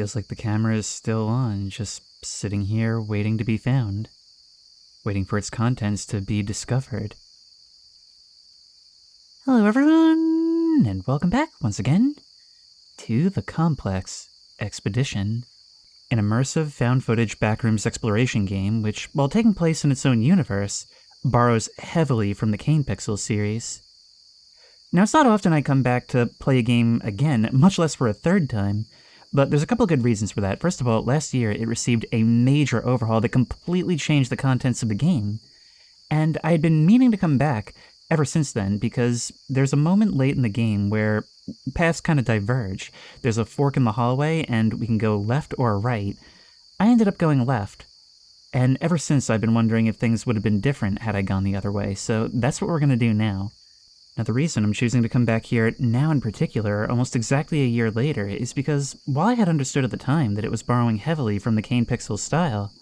Feels like the camera is still on, just sitting here waiting to be found. Waiting for its contents to be discovered. Hello everyone, and welcome back once again to The Complex Expedition. An immersive found-footage backrooms exploration game which, while taking place in its own universe, borrows heavily from the Kane Pixel series. Now, it's not often I come back to play a game again, much less for a third time, but there's a couple good reasons for that. First of all, last year it received a major overhaul that completely changed the contents of the game, and I had been meaning to come back ever since then because there's a moment late in the game where paths kind of diverge. There's a fork in the hallway and we can go left or right. I ended up going left, and ever since I've been wondering if things would have been different had I gone the other way, so that's what we're going to do now. Now, the reason I'm choosing to come back here now in particular, almost exactly a year later, is because while I had understood at the time that it was borrowing heavily from the Kane Pixel style,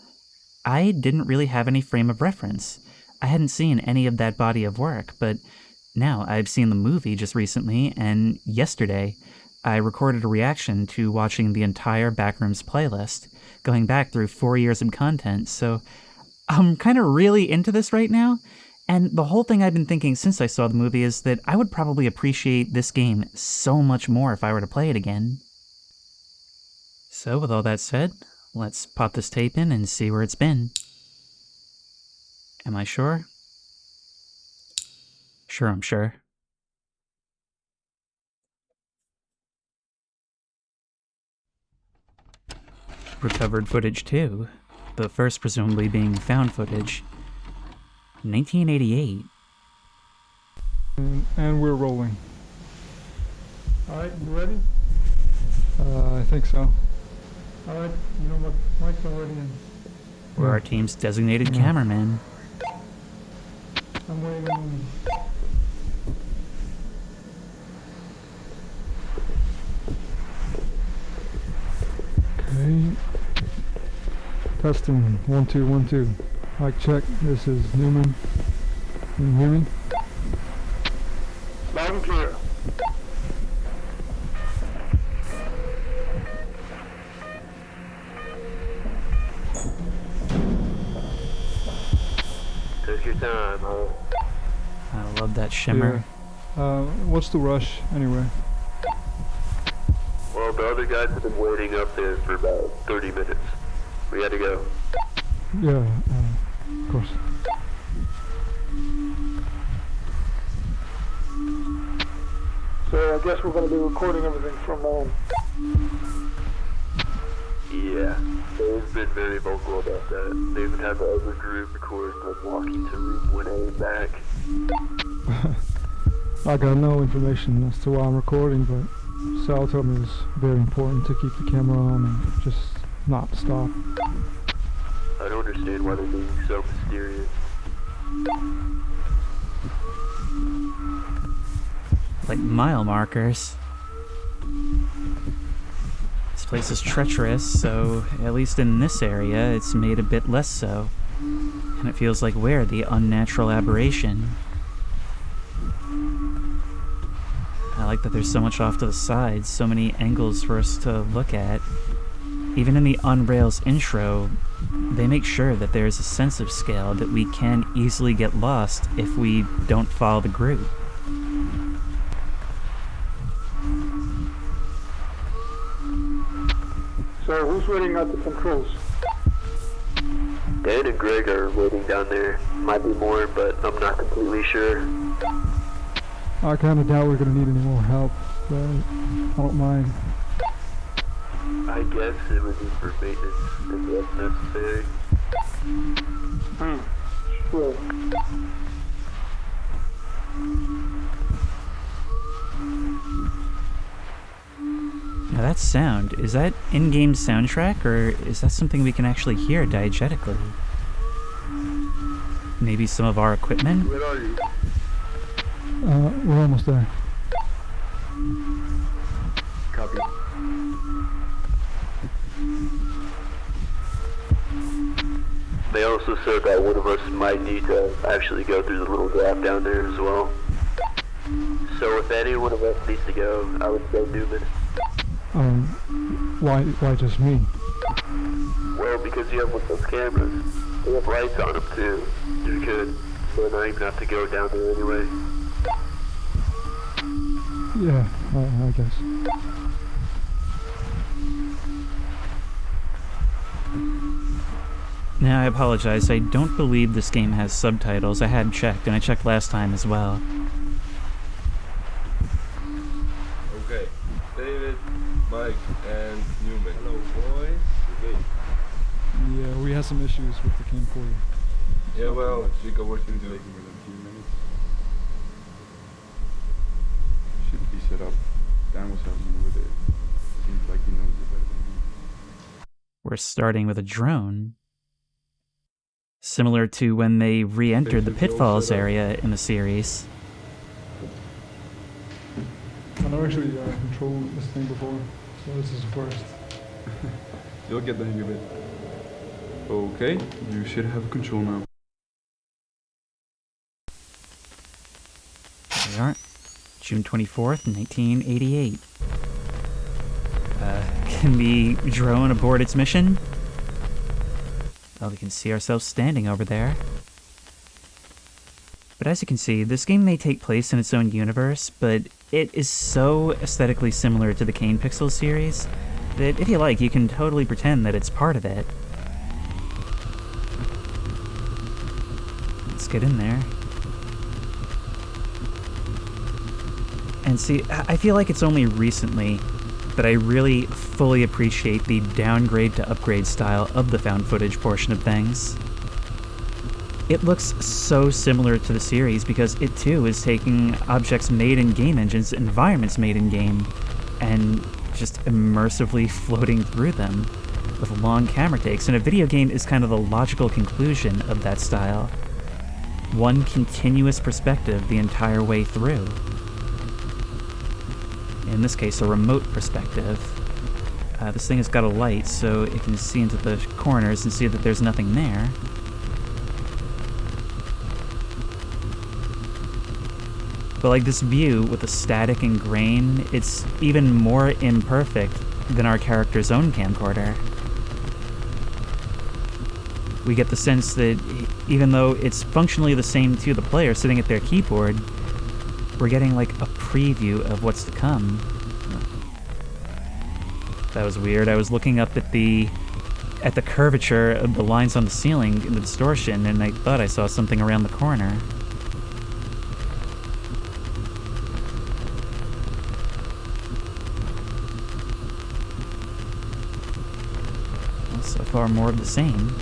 I didn't really have any frame of reference. I hadn't seen any of that body of work, but now I've seen the movie just recently, and yesterday I recorded a reaction to watching the entire Backrooms playlist, going back through 4 years of content, so I'm kind of really into this right now. And the whole thing I've been thinking since I saw the movie is that I would probably appreciate this game so much more if I were to play it again. So with all that said, let's pop this tape in and see where it's been. Am I sure? Sure, I'm sure. Recovered footage 2, the first presumably being found footage. 1988. And we're rolling. Alright, you ready? I think so. Alright, you know what, mic's already in. We're our team's designated cameraman. I'm waiting. Okay. Testing. 1 2 1 2. Mic check. This is Newman. Can you hear me? Loud and clear. Take your time, huh? I love that shimmer. Yeah. What's the rush anyway? Well, the other guys have been waiting up there for about 30 minutes. We had to go. Yeah, of course. So I guess we're going to be recording everything from home. Yeah, they've been very vocal about that. They even had the other group record like walking to room 1A and back. I got no information as to why I'm recording, but Sal told me it was very important to keep the camera on and just not stop. I don't understand why they're being so mysterious. Like mile markers. This place is treacherous, so at least in this area it's made a bit less so. And it feels like we're the unnatural aberration. I like that there's so much off to the side, so many angles for us to look at. Even in the Unrails intro, they make sure that there's a sense of scale, that we can easily get lost if we don't follow the group. So who's waiting at the controls? Dan and Greg are waiting down there. Might be more, but I'm not completely sure. I kind of doubt we're going to need any more help, but I don't mind. I guess it would be for maintenance if that's necessary. Sure. Now that sound, is that in-game soundtrack, or is that something we can actually hear diegetically? Maybe some of our equipment? Where are you? We're almost there. Copy. They also said that one of us might need to actually go through the little gap down there as well. So if any one of us needs to go, I would say Newman. Why just me? Well, because you have one of those cameras. They have lights on them too. You could, but not even have to go down there anyway. Yeah, I guess. Now, I apologize, I don't believe this game has subtitles. I had checked, and I checked last time as well. Okay, David, Mike, and Newman. Hello, boys. Okay. Yeah, we had some issues with the camcorder. Yeah, well, Chico, what should we do? Taking within a few minutes. Should be set up. Dan was helping me with it. Seems like he knows it better than me. We're starting with a drone. Similar to when they re-entered the Pitfalls area in the series. I never actually controlled this thing before, so this is the first. You'll get the hang of it. Okay, you should have control now. There we are. June 24th, 1988. Can the drone abort its mission? Well, we can see ourselves standing over there. But as you can see, this game may take place in its own universe, but it is so aesthetically similar to the Kane Pixels series that if you like, you can totally pretend that it's part of it. Let's get in there. And see, I feel like it's only recently that I really fully appreciate the downgrade to upgrade style of the found footage portion of things. It looks so similar to the series because it too is taking objects made in game engines, environments made in game, and just immersively floating through them with long camera takes, and a video game is kind of the logical conclusion of that style. One continuous perspective the entire way through. In this case, a remote perspective. This thing has got a light, so it can see into the corners and see that there's nothing there. But like this view with the static and grain, it's even more imperfect than our character's own camcorder. We get the sense that even though it's functionally the same to the player sitting at their keyboard, we're getting like a preview of what's to come. That was weird. I was looking up at the curvature of the lines on the ceiling in the distortion, and I thought I saw something around the corner. Well, so far more of the same.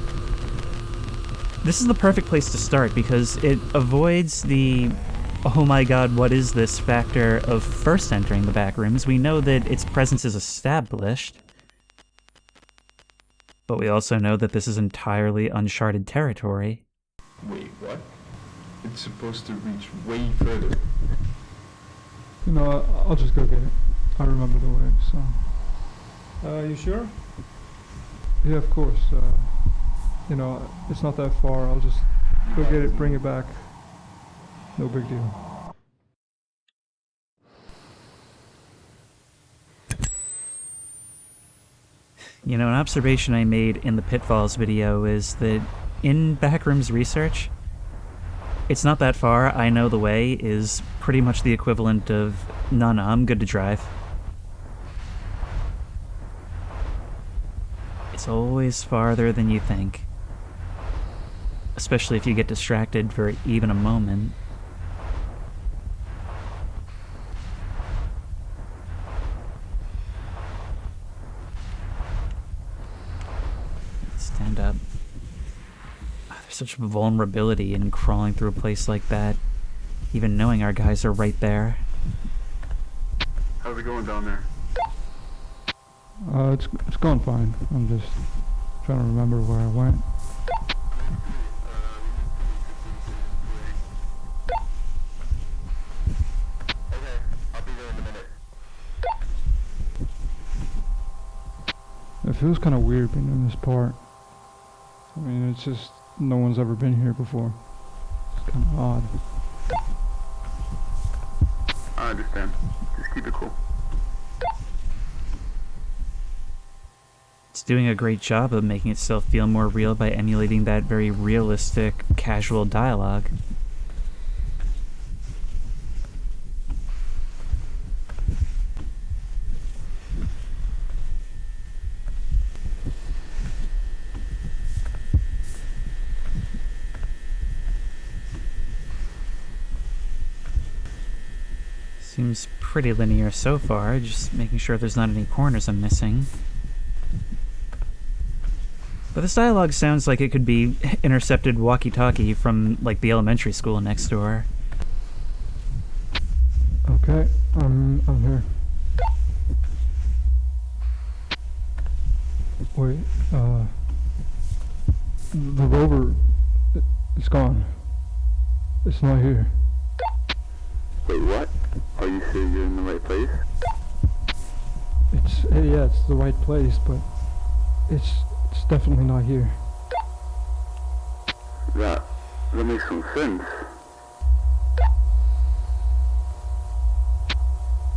This is the perfect place to start because it avoids the oh my god, what is this factor of first entering the back rooms. We know that its presence is established, but we also know that this is entirely uncharted territory. Wait, what? It's supposed to reach way further. You know, I'll just go get it. I remember the way, so. You sure? Yeah, of course. You know, it's not that far. I'll just go get it, bring it back. No big deal. You know, an observation I made in the Pitfalls video is that in Backrooms research, it's not that far, I know the way is pretty much the equivalent of, no, I'm good to drive. It's always farther than you think. Especially if you get distracted for even a moment. Stand up. There's such vulnerability in crawling through a place like that, even knowing our guys are right there. How's it going down there? It's going fine. I'm just trying to remember where I went. It feels kind of weird being in this part. I mean, it's just, no one's ever been here before. It's kind of odd. I understand. Just keep it cool. doing a great job of making itself feel more real by emulating that very realistic, casual dialogue. Seems pretty linear so far, just making sure there's not any corners I'm missing. But this dialogue sounds like it could be intercepted walkie-talkie from, like, the elementary school next door. Okay, I'm here. Wait, the rover, it's gone. It's not here. Wait, what? Are you sure you're in the right place? Yeah, it's the right place, but it's definitely not here. That makes some sense.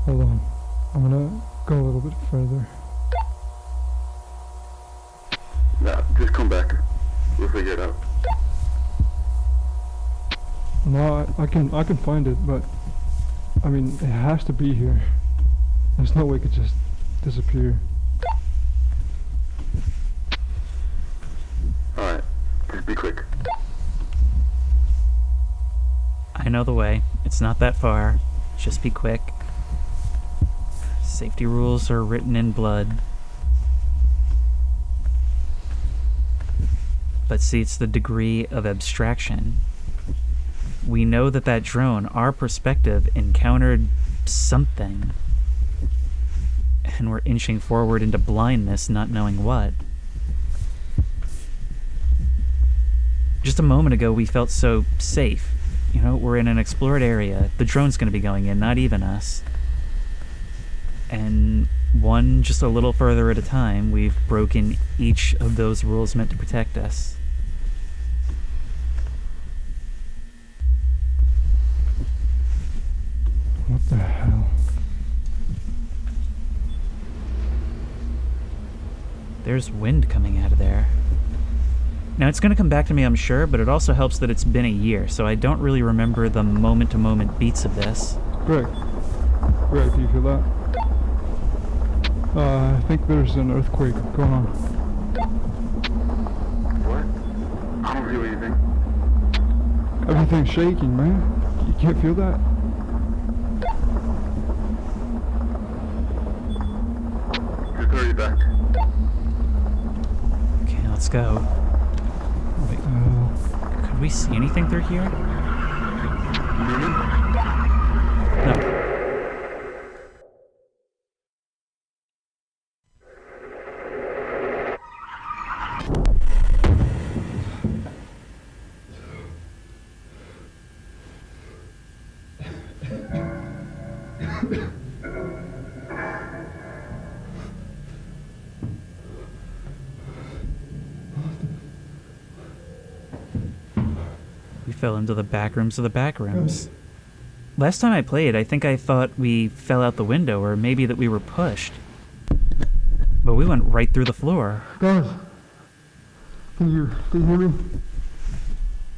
Hold on, I'm gonna go a little bit further. Nah, just come back. We'll figure it out. No, I can find it, but I mean, it has to be here. There's no way it could just disappear. Alright, just be quick. I know the way. It's not that far. Just be quick. Safety rules are written in blood. But see, it's the degree of abstraction. We know that drone, our perspective, encountered something. And we're inching forward into blindness, not knowing what. Just a moment ago, we felt so safe. You know, we're in an explored area. The drone's gonna be going in, not even us. And one just a little further at a time, we've broken each of those rules meant to protect us. What the hell? There's wind coming out of there. Now, it's going to come back to me, I'm sure, but it also helps that it's been a year, so I don't really remember the moment-to-moment beats of this. Greg, do you feel that? I think there's an earthquake going on. What? I don't feel anything. Everything's shaking, man. You can't feel that? Just hurry back. Okay, let's go. Wait, could we see anything through here? No. We fell into the back rooms of the back rooms. Last time I played, I think I thought we fell out the window, or maybe that we were pushed. But we went right through the floor. Guys, can you hear me?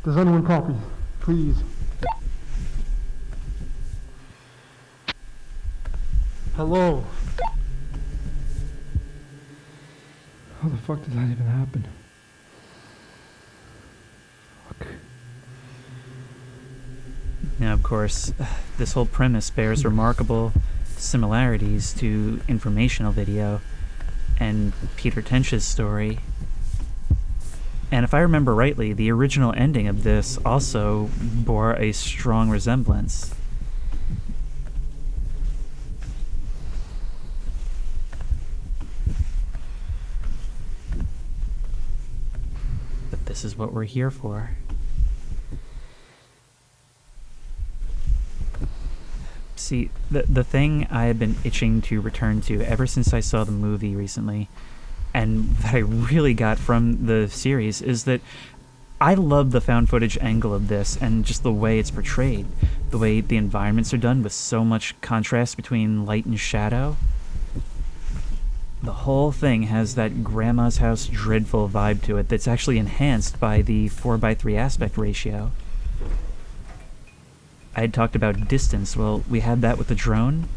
Does anyone copy? Please. Hello? How the fuck did that even happen? Fuck. Now, of course, this whole premise bears remarkable similarities to Informational Video and Peter Tench's story. And if I remember rightly, the original ending of this also bore a strong resemblance. But this is what we're here for. See, the thing I have been itching to return to ever since I saw the movie recently, and that I really got from the series, is that I love the found footage angle of this and just the way it's portrayed. The way the environments are done with so much contrast between light and shadow. The whole thing has that grandma's house dreadful vibe to it that's actually enhanced by the 4:3 aspect ratio. I had talked about distance. Well, we had that with the drone,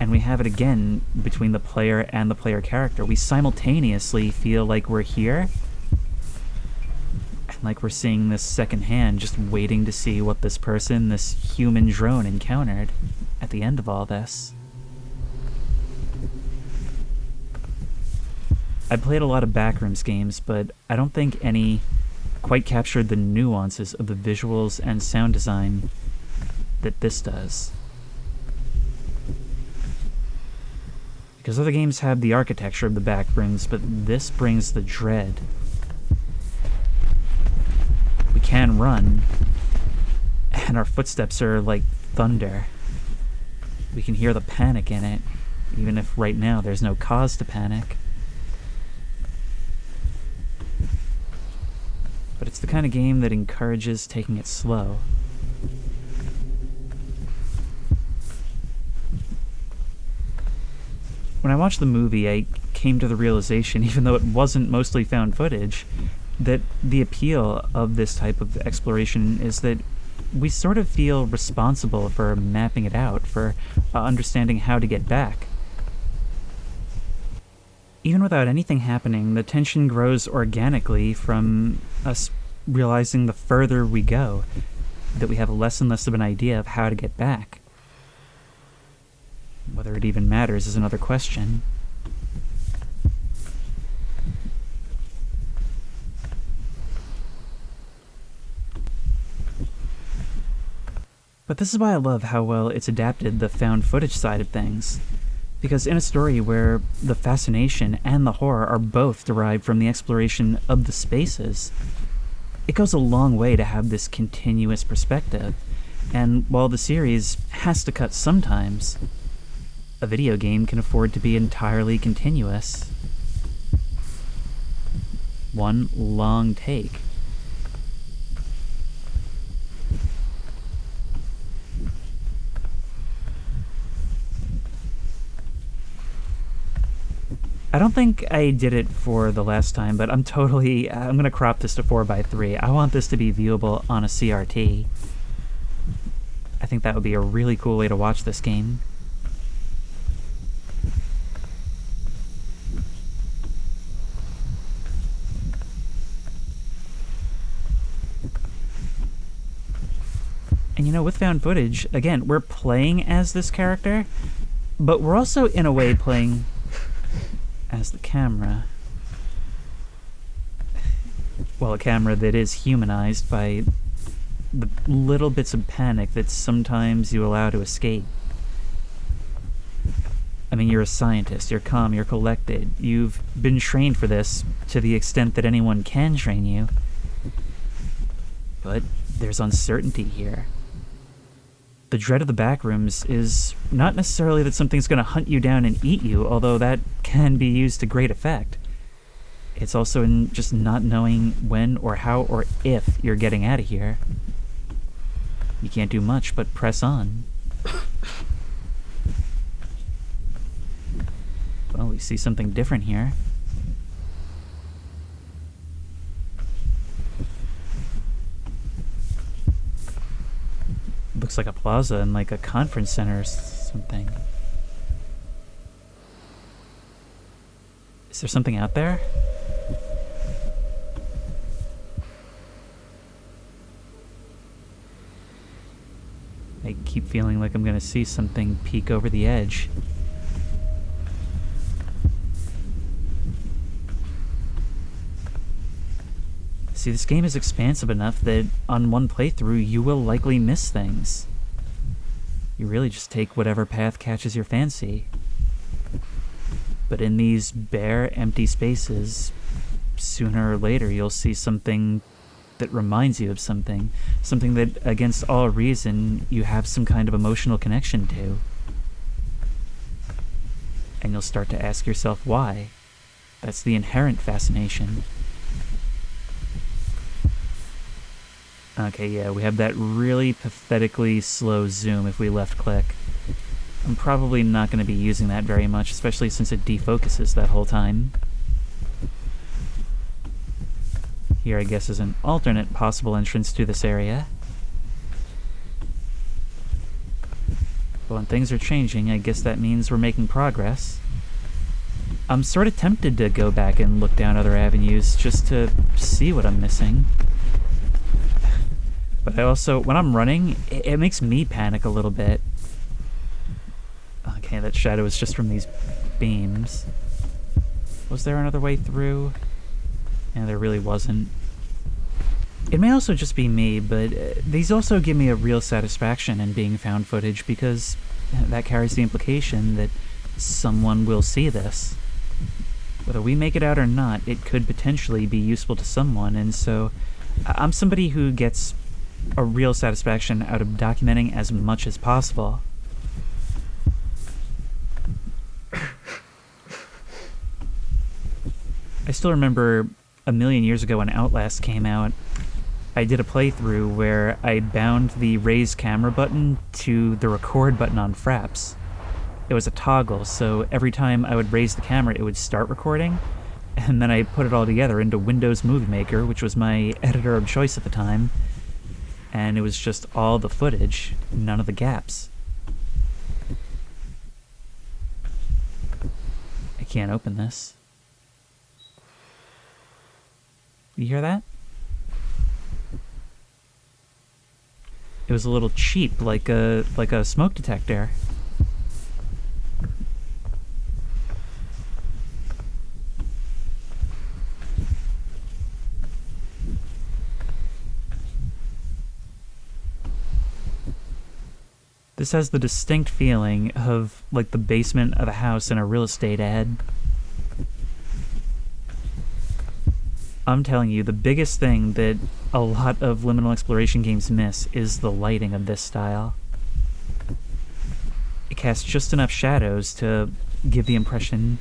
and we have it again between the player and the player character. We simultaneously feel like we're here, and like we're seeing this secondhand, just waiting to see what this person, this human drone, encountered at the end of all this. I played a lot of Backrooms games, but I don't think any quite captured the nuances of the visuals and sound design that this does. Because other games have the architecture of the Backrooms, but this brings the dread. We can run, and our footsteps are like thunder. We can hear the panic in it, even if right now there's no cause to panic. But it's the kind of game that encourages taking it slow. When I watched the movie, I came to the realization, even though it wasn't mostly found footage, that the appeal of this type of exploration is that we sort of feel responsible for mapping it out, for understanding how to get back. Even without anything happening, the tension grows organically from us realizing the further we go, that we have less and less of an idea of how to get back. Whether it even matters is another question. But this is why I love how well it's adapted the found footage side of things. Because in a story where the fascination and the horror are both derived from the exploration of the spaces, it goes a long way to have this continuous perspective. And while the series has to cut sometimes, a video game can afford to be entirely continuous. One long take. I don't think I did it for the last time, but I'm gonna crop this to 4:3. I want this to be viewable on a CRT. I think that would be a really cool way to watch this game. And you know, with found footage, again, we're playing as this character, but we're also in a way playing as the camera. Well, a camera that is humanized by the little bits of panic that sometimes you allow to escape. I mean, you're a scientist, you're calm, you're collected. You've been trained for this to the extent that anyone can train you. But there's uncertainty here. The dread of the Backrooms is not necessarily that something's going to hunt you down and eat you, although that can be used to great effect. It's also in just not knowing when or how or if you're getting out of here. You can't do much but press on. Well, we see something different here. Looks like a plaza in like a conference center or something. Is there something out there? I keep feeling like I'm gonna see something peek over the edge. See, this game is expansive enough that on one playthrough you will likely miss things. You really just take whatever path catches your fancy. But in these bare, empty spaces, sooner or later you'll see something that reminds you of something that, against all reason, you have some kind of emotional connection to. And you'll start to ask yourself why. That's the inherent fascination. Okay, yeah, we have that really pathetically slow zoom if we left click. I'm probably not going to be using that very much, especially since it defocuses that whole time. Here, I guess, is an alternate possible entrance to this area. But when things are changing, I guess that means we're making progress. I'm sort of tempted to go back and look down other avenues just to see what I'm missing. But I also, when I'm running, it makes me panic a little bit. Okay, that shadow is just from these beams. Was there another way through? Yeah, there really wasn't. It may also just be me, but these also give me a real satisfaction in being found footage because that carries the implication that someone will see this. Whether we make it out or not, it could potentially be useful to someone, and so I'm somebody who gets a real satisfaction out of documenting as much as possible. I still remember a million years ago when Outlast came out, I did a playthrough where I bound the raise camera button to the record button on Fraps. It was a toggle, so every time I would raise the camera, it would start recording, and then I put it all together into Windows Movie Maker, which was my editor of choice at the time, and it was just all the footage, none of the gaps. I can't open this. You hear that? It was a little cheap, like a smoke detector. This has the distinct feeling of like the basement of a house in a real estate ad. I'm telling you, the biggest thing that a lot of liminal exploration games miss is the lighting of this style. It casts just enough shadows to give the impression,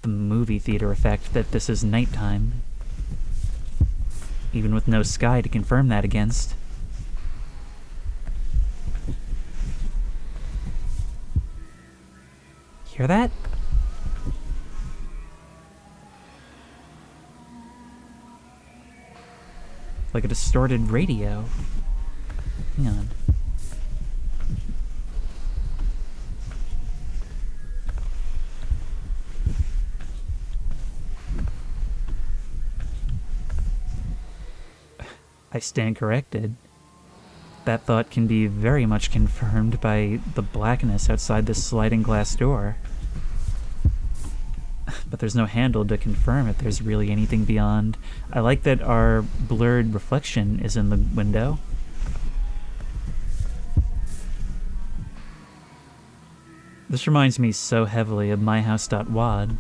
the movie theater effect, that this is nighttime, even with no sky to confirm that against. Hear that? Like a distorted radio. Hang on. I stand corrected. That thought can be very much confirmed by the blackness outside this sliding glass door. But there's no handle to confirm if there's really anything beyond. I like that our blurred reflection is in the window. This reminds me so heavily of myhouse.wad.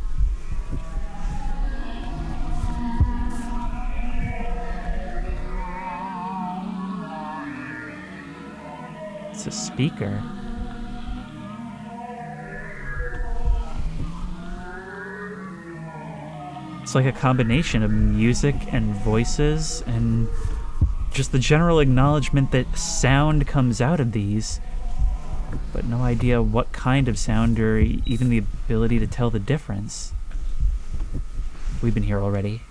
It's a speaker. It's like a combination of music and voices and just the general acknowledgement that sound comes out of these, but no idea what kind of sound or even the ability to tell the difference. We've been here already.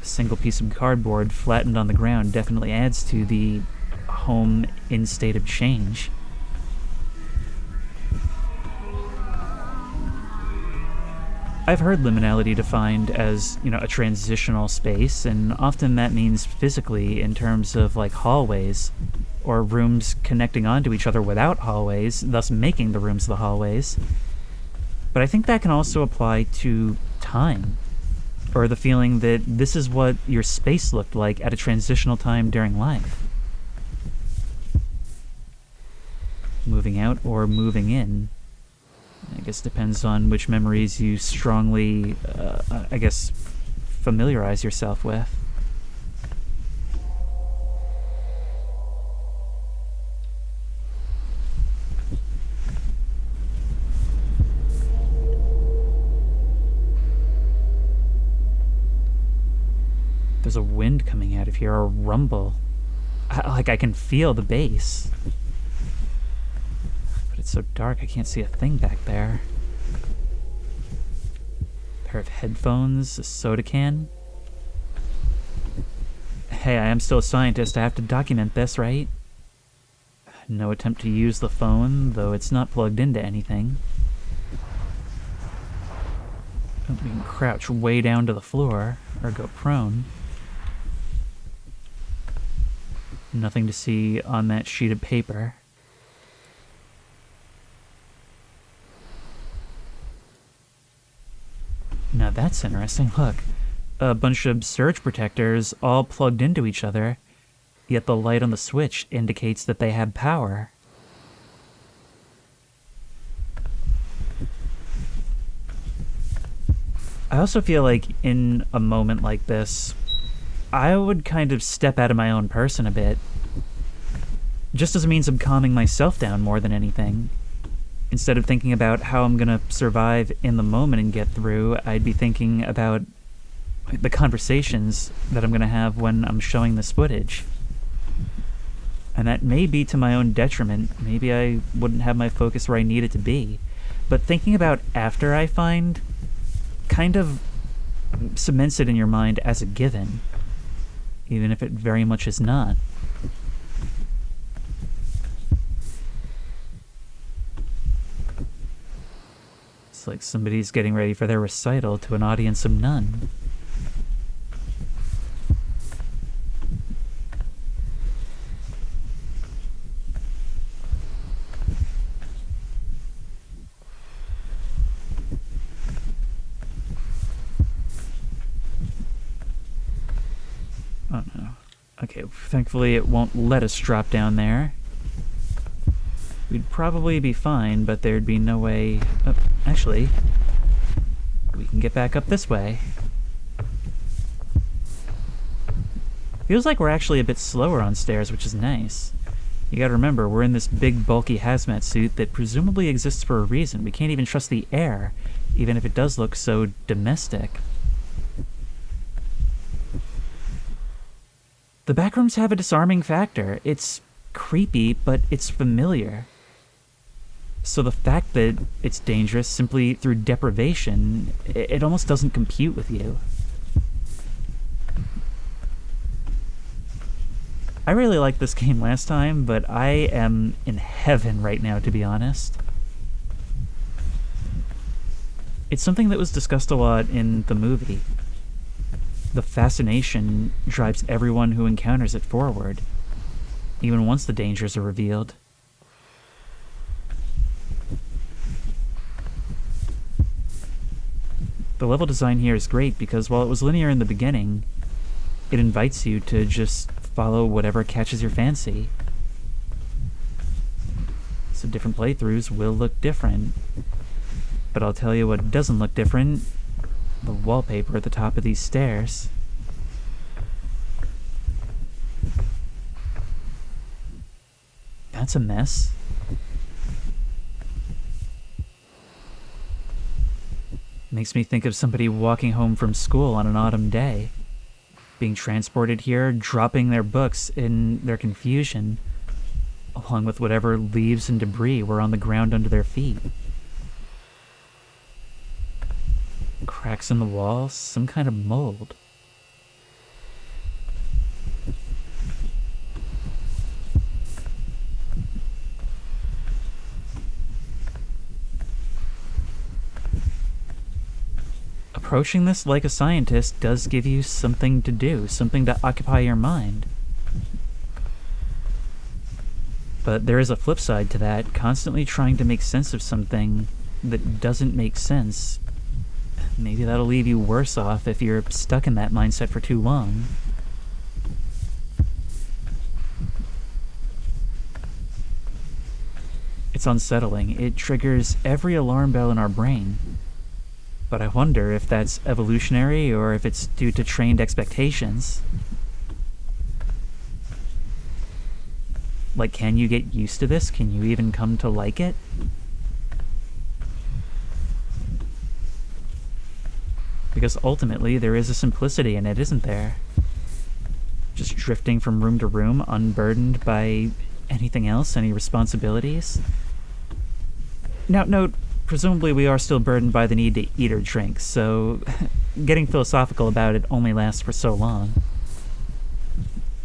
A single piece of cardboard flattened on the ground definitely adds to the home in state of change. I've heard liminality defined as, a transitional space, and often that means physically in terms of like hallways, or rooms connecting onto each other without hallways, thus making the rooms the hallways. But I think that can also apply to time, or the feeling that this is what your space looked like at a transitional time during life. Moving out or moving in. I guess depends on which memories you strongly, familiarize yourself with. There's a wind coming out of here, a rumble. I can feel the bass. so dark I can't see a thing back there. Pair of headphones, a soda can. Hey, I am still a scientist. I have to document this, right? No attempt to use the phone, though it's not plugged into anything. We can crouch way down to the floor, or go prone. Nothing to see on that sheet of paper. Now that's interesting. Look, a bunch of surge protectors all plugged into each other, yet the light on the switch indicates that they have power. I also feel like in a moment like this, I would kind of step out of my own person a bit, just as a means of calming myself down more than anything. Instead of thinking about how I'm gonna survive in the moment and get through, I'd be thinking about the conversations that I'm gonna have when I'm showing this footage. And that may be to my own detriment. Maybe I wouldn't have my focus where I need it to be. But thinking about after I find kind of cements it in your mind as a given, even if it very much is not. It's like somebody's getting ready for their recital to an audience of none. Oh no. Okay, thankfully it won't let us drop down there. We'd probably be fine, but there'd be no way... Oh, actually, we can get back up this way. Feels like we're actually a bit slower on stairs, which is nice. You gotta remember, we're in this big, bulky hazmat suit that presumably exists for a reason. We can't even trust the air, even if it does look so domestic. The backrooms have a disarming factor. It's creepy, but it's familiar. So the fact that it's dangerous simply through deprivation, it almost doesn't compute with you. I really liked this game last time, but I am in heaven right now, to be honest. It's something that was discussed a lot in the movie. The fascination drives everyone who encounters it forward, even once the dangers are revealed. The level design here is great because while it was linear in the beginning, it invites you to just follow whatever catches your fancy. So different playthroughs will look different, but I'll tell you what doesn't look different: the wallpaper at the top of these stairs. That's a mess. Makes me think of somebody walking home from school on an autumn day, being transported here, dropping their books in their confusion, along with whatever leaves and debris were on the ground under their feet. Cracks in the wall, some kind of mold. Approaching this like a scientist does give you something to do, something to occupy your mind. But there is a flip side to that. Constantly trying to make sense of something that doesn't make sense, maybe that'll leave you worse off if you're stuck in that mindset for too long. It's unsettling. It triggers every alarm bell in our brain. But I wonder if that's evolutionary or if it's due to trained expectations. Like, can you get used to this? Can you even come to like it? Because ultimately, there is a simplicity in it, isn't there? Just drifting from room to room, unburdened by anything else, any responsibilities. Now, note, presumably we are still burdened by the need to eat or drink, so getting philosophical about it only lasts for so long.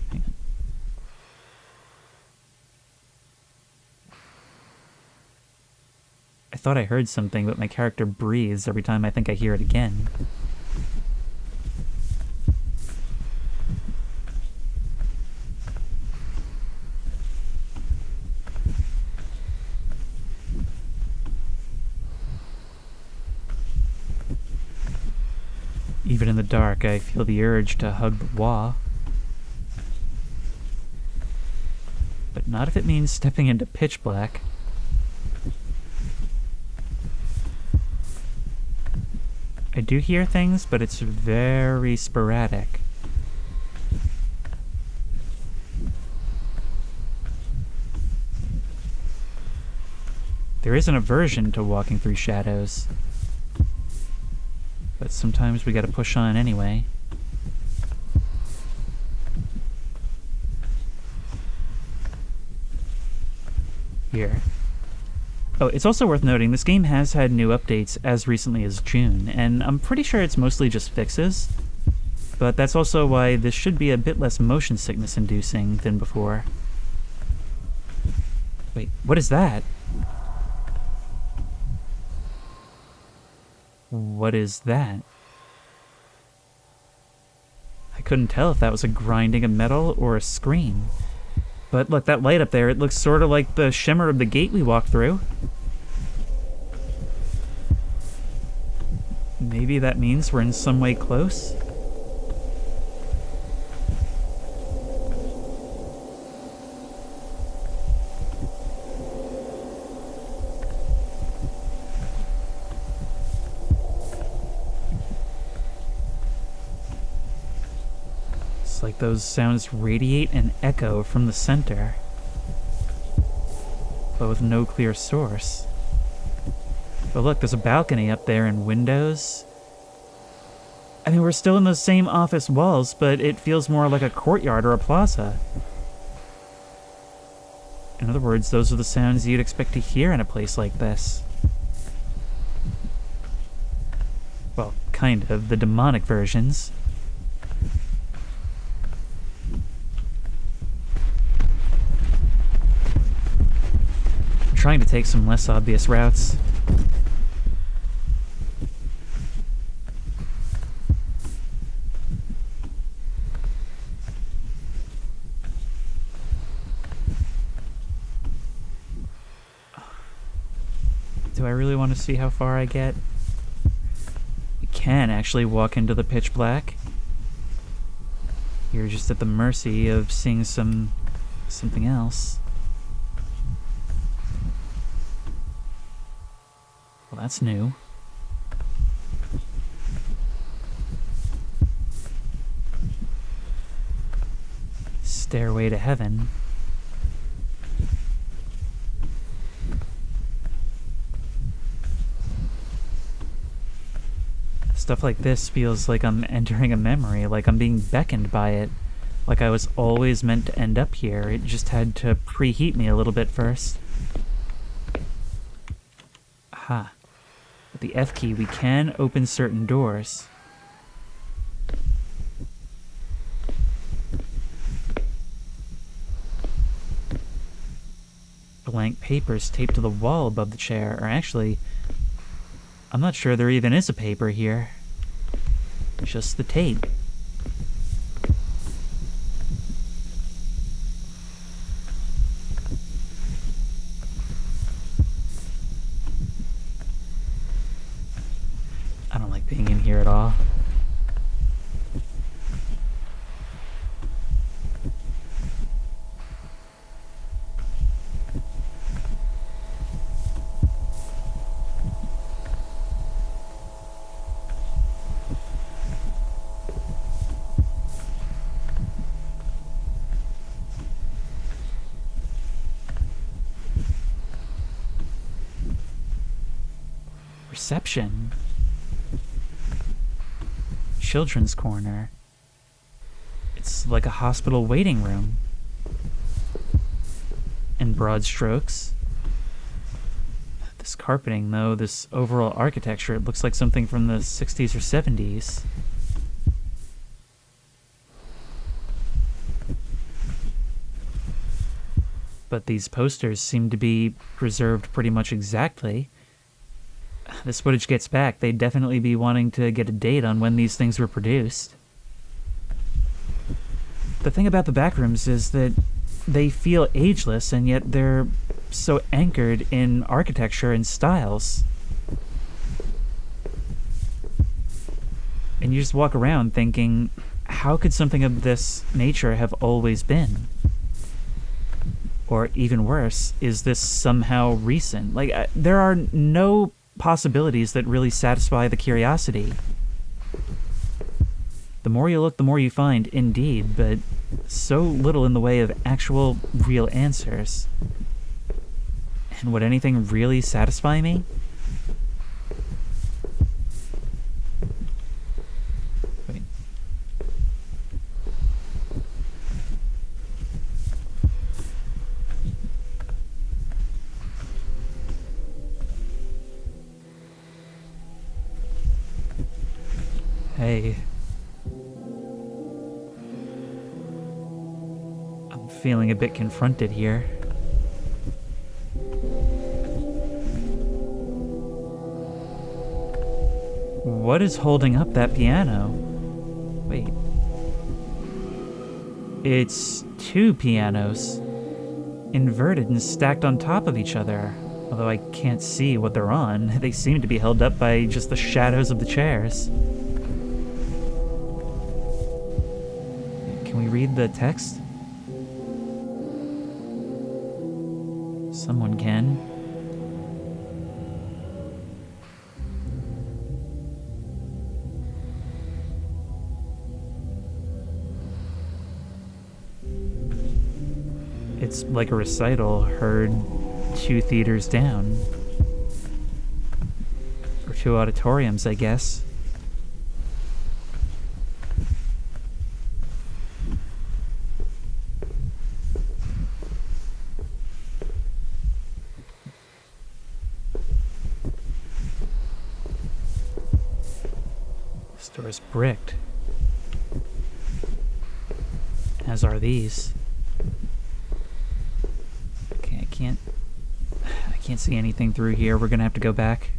Hang on. I thought I heard something, but my character breathes every time I think I hear it again. Even in the dark, I feel the urge to hug the wall. But not if it means stepping into pitch black. I do hear things, but it's very sporadic. There is an aversion to walking through shadows. But sometimes we gotta push on anyway. Here. Oh, it's also worth noting, this game has had new updates as recently as June, and I'm pretty sure it's mostly just fixes. But that's also why this should be a bit less motion sickness inducing than before. Wait, what is that? What is that? I couldn't tell if that was a grinding of metal or a scream. But look, that light up there, it looks sort of like the shimmer of the gate we walked through. Maybe that means we're in some way close? Like those sounds radiate and echo from the center, but with no clear source. But look, there's a balcony up there and windows. I mean, we're still in those same office walls, but it feels more like a courtyard or a plaza. In other words, those are the sounds you'd expect to hear in a place like this. Well, kind of, the demonic versions. Trying to take some less obvious routes. Do I really want to see how far I get? You can actually walk into the pitch black. You're just at the mercy of seeing something else. Well, that's new. Stairway to Heaven. Stuff like this feels like I'm entering a memory, like I'm being beckoned by it, like I was always meant to end up here. It just had to preheat me a little bit first. Aha. With the F key, we can open certain doors. Blank papers taped to the wall above the chair, or actually, I'm not sure there even is a paper here. Just the tape. I don't like being in here at all. Reception. Children's corner. It's like a hospital waiting room. In broad strokes, This carpeting, though, this overall architecture, it looks like something from the 60s or 70s. But these posters seem to be preserved pretty much exactly. This footage gets back, they'd definitely be wanting to get a date on when these things were produced. The thing about the backrooms is that they feel ageless, and yet they're so anchored in architecture and styles. And you just walk around thinking, how could something of this nature have always been? Or even worse, is this somehow recent? Like, there are no possibilities that really satisfy the curiosity. The more you look, the more you find, indeed, but so little in the way of actual, real answers. And would anything really satisfy me? Wait. Hey. I'm feeling a bit confronted here. What is holding up that piano? Wait. It's two pianos, inverted and stacked on top of each other. Although I can't see what they're on. They seem to be held up by just the shadows of the chairs. Can we read the text? Someone can. It's like a recital heard 2 theaters down. Or 2 auditoriums, I guess. This door is bricked. As are these. I can't see anything through here. We're gonna have to go back.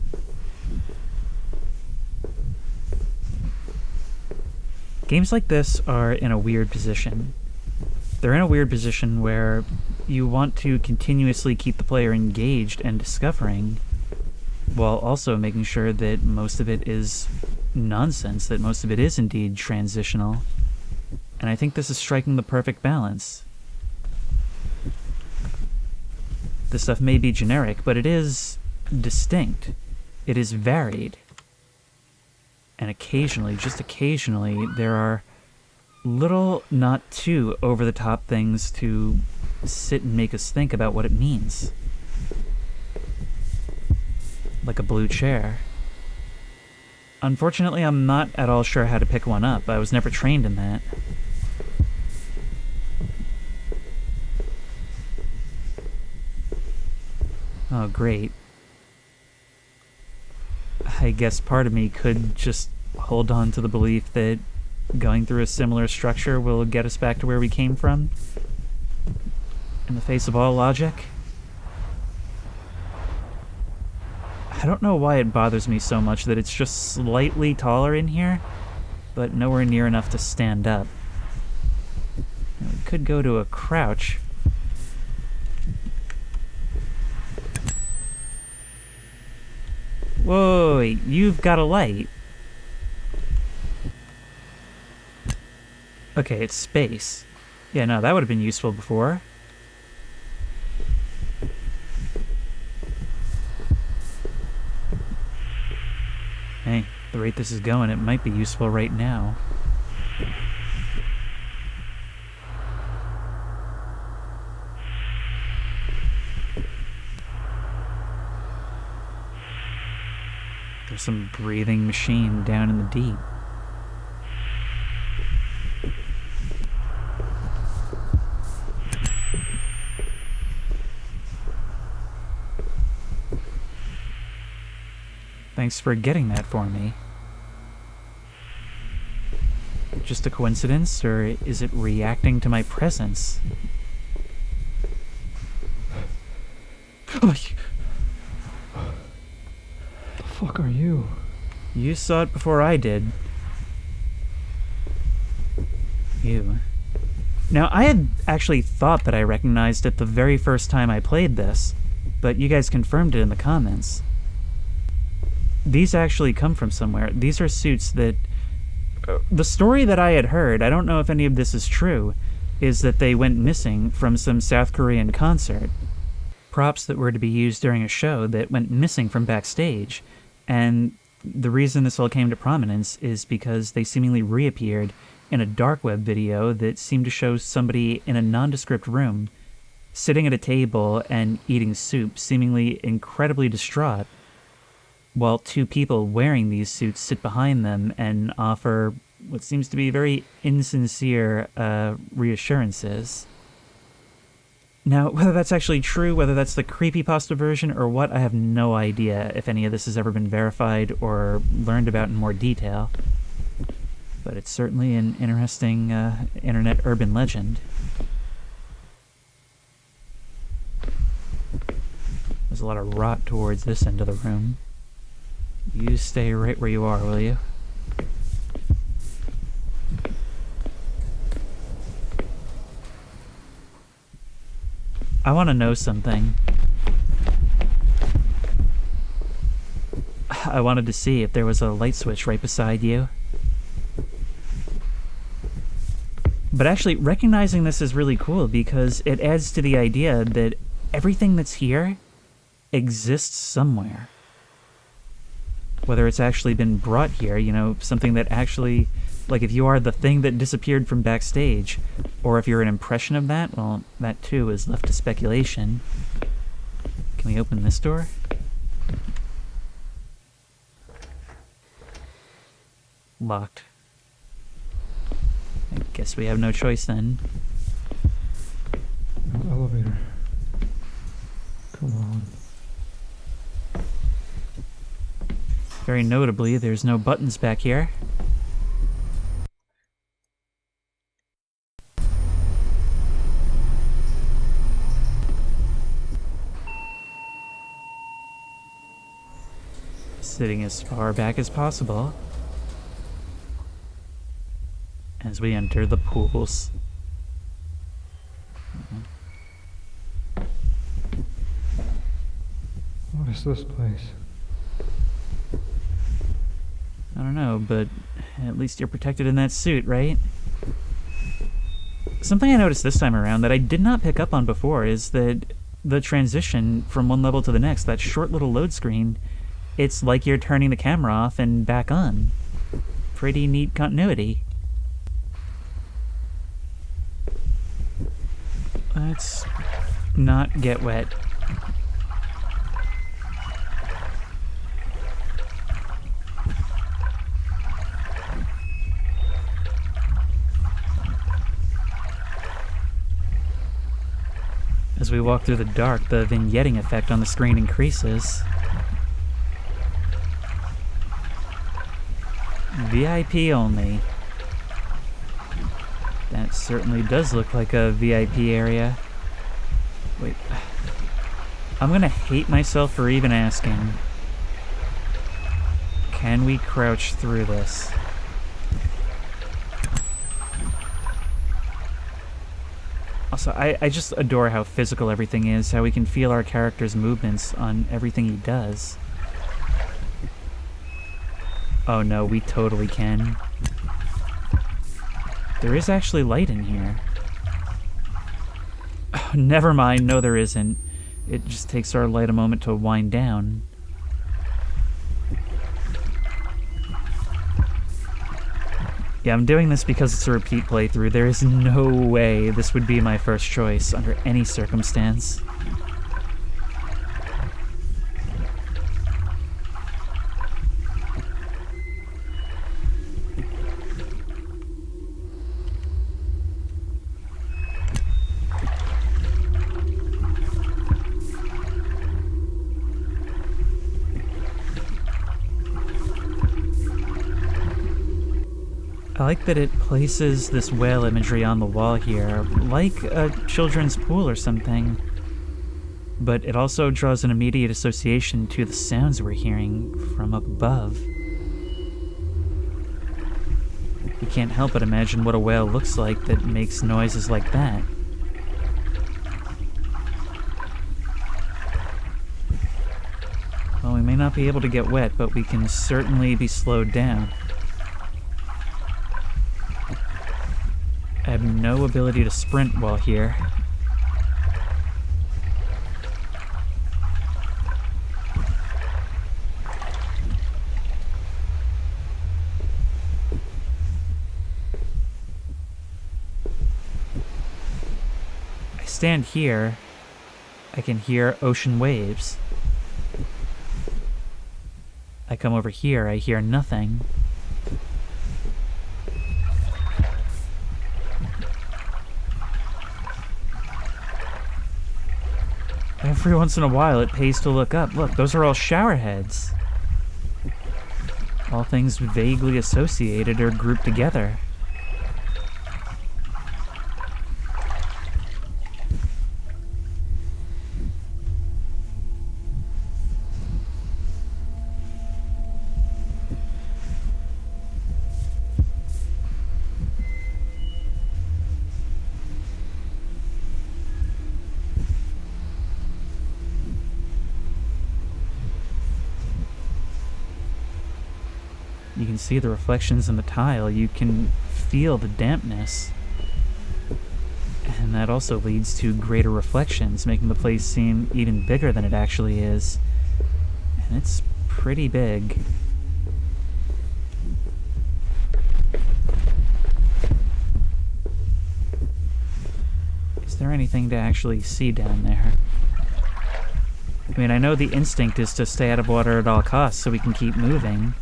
Games like this are in a weird position. They're in a weird position where you want to continuously keep the player engaged and discovering, while also making sure that most of it is nonsense, that most of it is indeed transitional. And I think this is striking the perfect balance. This stuff may be generic, but it is distinct. It is varied. And occasionally, just occasionally, there are little, not too over-the-top things to sit and make us think about what it means. Like a blue chair. Unfortunately, I'm not at all sure how to pick one up. I was never trained in that. Oh, great. I guess part of me could just hold on to the belief that going through a similar structure will get us back to where we came from. In the face of all logic. I don't know why it bothers me so much that it's just slightly taller in here, but nowhere near enough to stand up. We could go to a crouch. Whoa, you've got a light. Okay, it's space. Yeah, no, that would have been useful before. Hey, the rate this is going, it might be useful right now. There's some breathing machine down in the deep. Thanks for getting that for me. Just a coincidence, or is it reacting to my presence? The fuck are you? You saw it before I did. You. Now, I had actually thought that I recognized it the very first time I played this, but you guys confirmed it in the comments. These actually come from somewhere. These are suits that... the story that I had heard, I don't know if any of this is true, is that they went missing from some South Korean concert. Props that were to be used during a show that went missing from backstage. And the reason this all came to prominence is because they seemingly reappeared in a dark web video that seemed to show somebody in a nondescript room, sitting at a table and eating soup, seemingly incredibly distraught, while two people wearing these suits sit behind them and offer what seems to be very insincere reassurances. Now, whether that's actually true, whether that's the creepypasta version or what, I have no idea if any of this has ever been verified or learned about in more detail. But it's certainly an interesting internet urban legend. There's a lot of rot towards this end of the room. You stay right where you are, will you? I want to know something. I wanted to see if there was a light switch right beside you. But actually, recognizing this is really cool because it adds to the idea that everything that's here exists somewhere. Whether it's actually been brought here, you know, something that actually, like if you are the thing that disappeared from backstage, or if you're an impression of that, well, that too is left to speculation. Can we open this door? Locked. I guess we have no choice then. Elevator. Come on. Very notably, there's no buttons back here. Sitting as far back as possible as we enter the pools. What is this place? I don't know, but at least you're protected in that suit, right? Something I noticed this time around that I did not pick up on before is that the transition from one level to the next, that short little load screen, it's like you're turning the camera off and back on. Pretty neat continuity. Let's not get wet. As we walk through the dark, the vignetting effect on the screen increases. VIP only. That certainly does look like a VIP area. Wait. I'm gonna hate myself for even asking. Can we crouch through this? Also, I just adore how physical everything is, how we can feel our character's movements on everything he does. Oh no, we totally can. There is actually light in here. Oh, never mind, no there isn't. It just takes our light a moment to wind down. Yeah, I'm doing this because it's a repeat playthrough. There is no way this would be my first choice under any circumstance. I like that it places this whale imagery on the wall here, like a children's pool or something. But it also draws an immediate association to the sounds we're hearing from up above. We can't help but imagine what a whale looks like that makes noises like that. Well, we may not be able to get wet, but we can certainly be slowed down. I have no ability to sprint while here. I stand here, I can hear ocean waves. I come over here, I hear nothing. Every once in a while it pays to look up. Look, those are all shower heads. All things vaguely associated or grouped together. You can see the reflections in the tile, you can feel the dampness. And that also leads to greater reflections, making the place seem even bigger than it actually is. And it's pretty big. Is there anything to actually see down there? I mean, I know the instinct is to stay out of water at all costs so we can keep moving.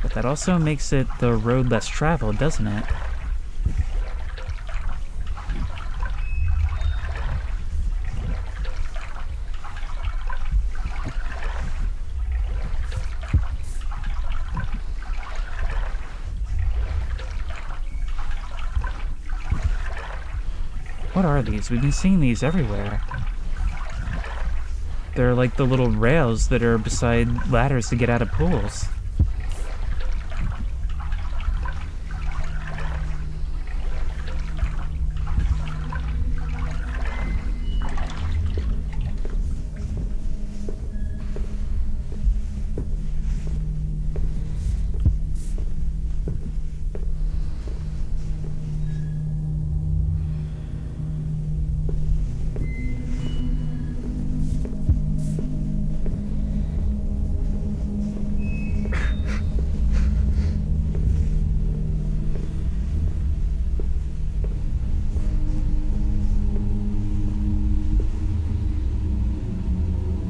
But that also makes it the road less traveled, doesn't it? What are these? We've been seeing these everywhere. They're like the little rails that are beside ladders to get out of pools.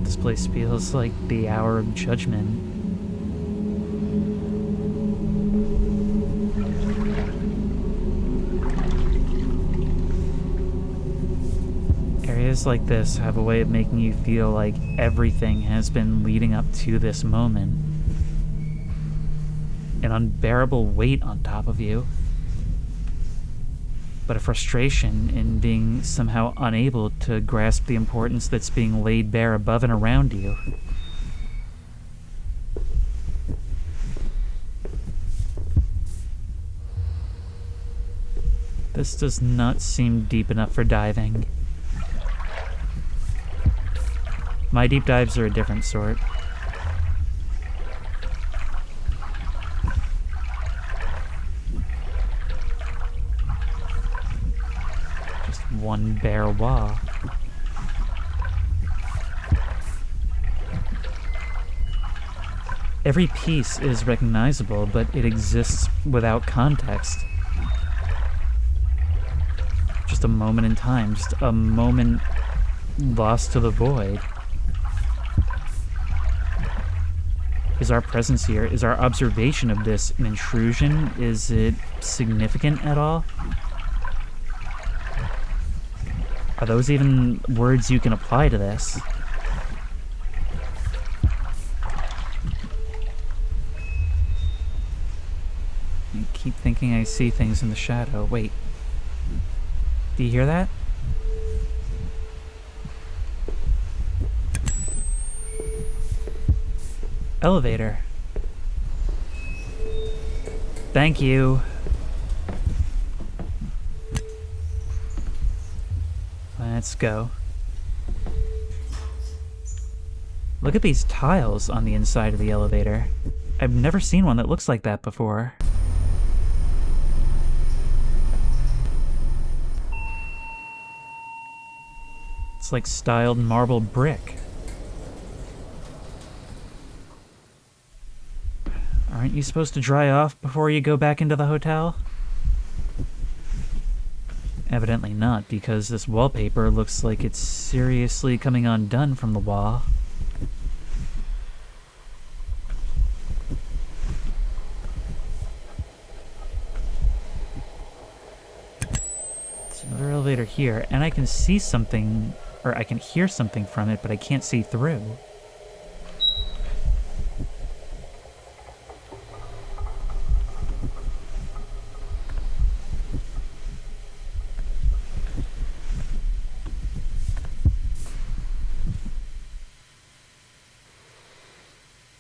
This place feels like the hour of judgment. Areas like this have a way of making you feel like everything has been leading up to this moment. An unbearable weight on top of you. But a frustration in being somehow unable to grasp the importance that's being laid bare above and around you. This does not seem deep enough for diving. My deep dives are a different sort. One bare wall. Every piece is recognizable, but it exists without context. Just a moment in time, just a moment lost to the void. Is our presence here, is our observation of this an intrusion? Is it significant at all? Are those even words you can apply to this? I keep thinking thinking I see things in the shadow. Wait. Do you hear that? Elevator. Thank you. Let's go. Look at these tiles on the inside of the elevator. I've never seen one that looks like that before. It's like styled marble brick. Aren't you supposed to dry off before you go back into the hotel? Evidently not, because this wallpaper looks like it's seriously coming undone from the wall. There's another elevator here, and I can see something, or I can hear something from it, but I can't see through.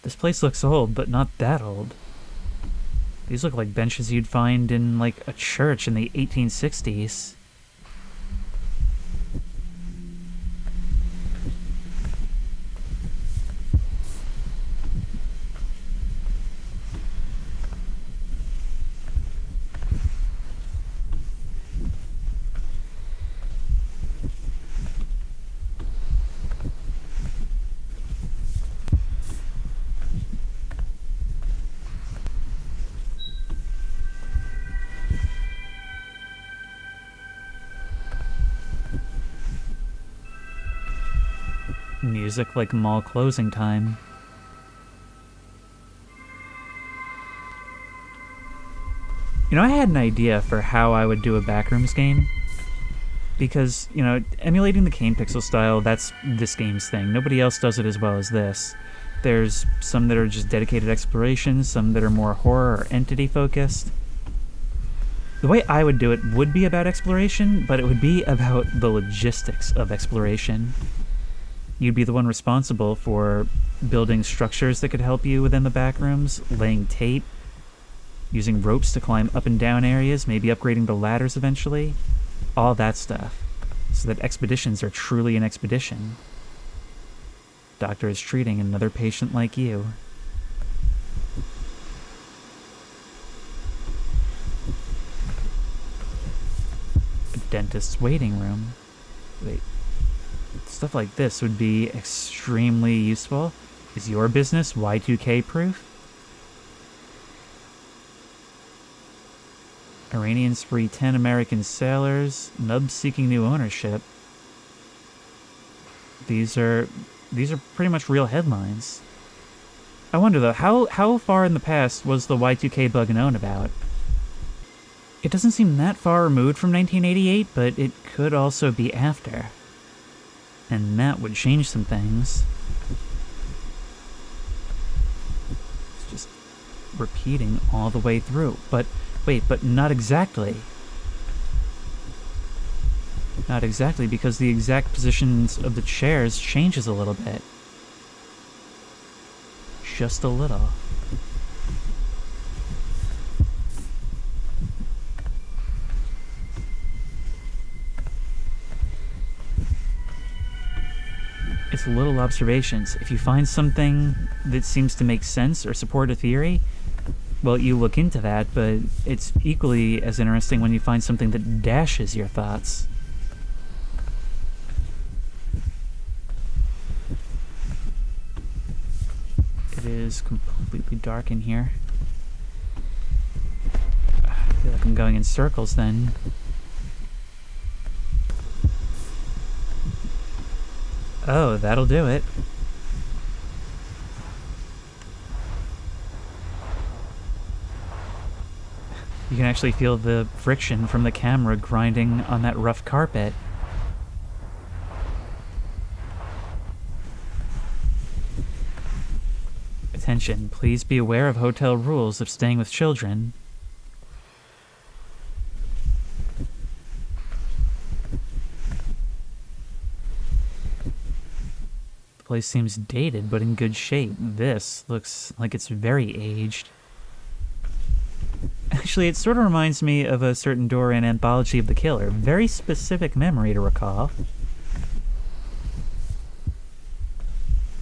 This place looks old, but not that old. These look like benches you'd find in, like, a church in the 1860s. Music like mall closing time. You know, I had an idea for how I would do a Backrooms game. Because, you know, emulating the Kane pixel style, that's this game's thing. Nobody else does it as well as this. There's some that are just dedicated exploration, some that are more horror or entity focused. The way I would do it would be about exploration, but it would be about the logistics of exploration. You'd be the one responsible for building structures that could help you within the backrooms, laying tape, using ropes to climb up and down areas, maybe upgrading the ladders eventually. All that stuff, so that expeditions are truly an expedition. Doctor is treating another patient like you. A dentist's waiting room. Wait. Stuff like this would be extremely useful. Is your business Y2K proof? Iranians free 10 American sailors. Nubs seeking new ownership. These are pretty much real headlines. I wonder though, how far in the past was the Y2K bug known about? It doesn't seem that far removed from 1988, but it could also be after. And that would change some things. It's just repeating all the way through. But wait, but not exactly. Not exactly, because the exact positions of the chairs changes a little bit. Just a little. It's little observations. If you find something that seems to make sense or support a theory, well, you look into that, but it's equally as interesting when you find something that dashes your thoughts. It is completely dark in here. I feel like I'm going in circles then. Oh, that'll do it. You can actually feel the friction from the camera grinding on that rough carpet. Attention, please be aware of hotel rules of staying with children. place seems dated, but in good shape. This looks like it's very aged. Actually, it sort of reminds me of a certain door in Anthology of the Killer. Very specific memory to recall.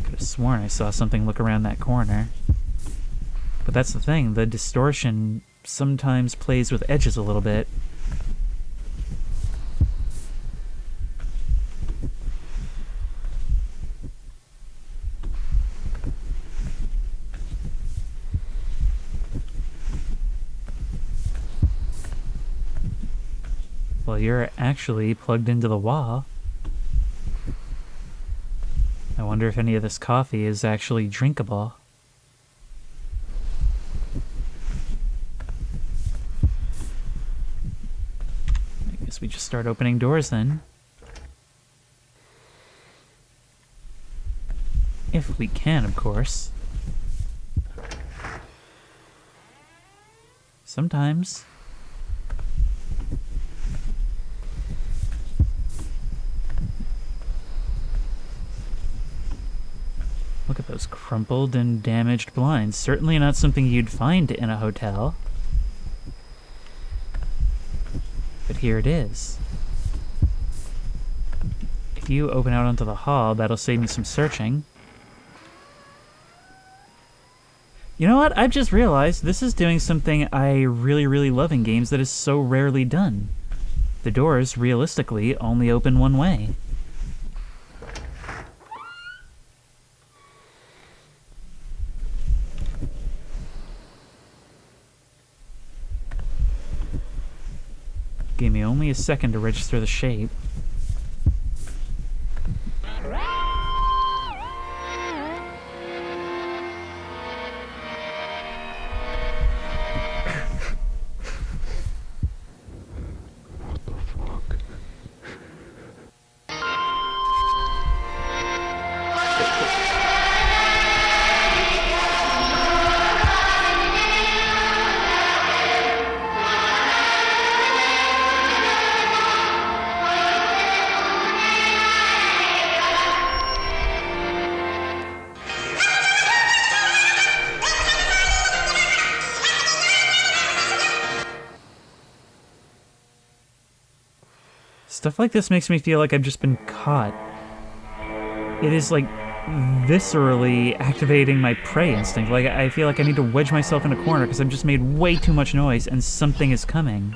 Could have sworn I saw something look around that corner. But that's the thing, the distortion sometimes plays with edges a little bit. Well, you're actually plugged into the wall. I wonder if any of this coffee is actually drinkable. I guess we just start opening doors then. If we can, of course. Sometimes. Look at those crumpled and damaged blinds. Certainly not something you'd find in a hotel. But here it is. If you open out onto the hall, that'll save me some searching. You know what? I've just realized this is doing something I really, really love in games that is so rarely done. The doors, realistically, only open one way. Gave me only a second to register the shape. Stuff like this makes me feel like I've just been caught. It is like viscerally activating my prey instinct. Like I feel like I need to wedge myself in a corner because I've just made way too much noise and something is coming.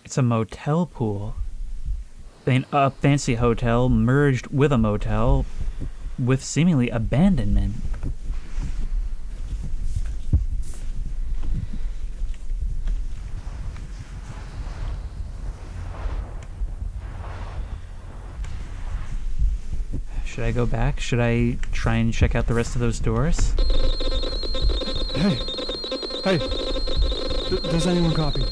It's a motel pool. A fancy hotel merged with a motel with seemingly abandonment. Should I go back? Should I try and check out the rest of those doors? Hey! Hey! Does anyone copy?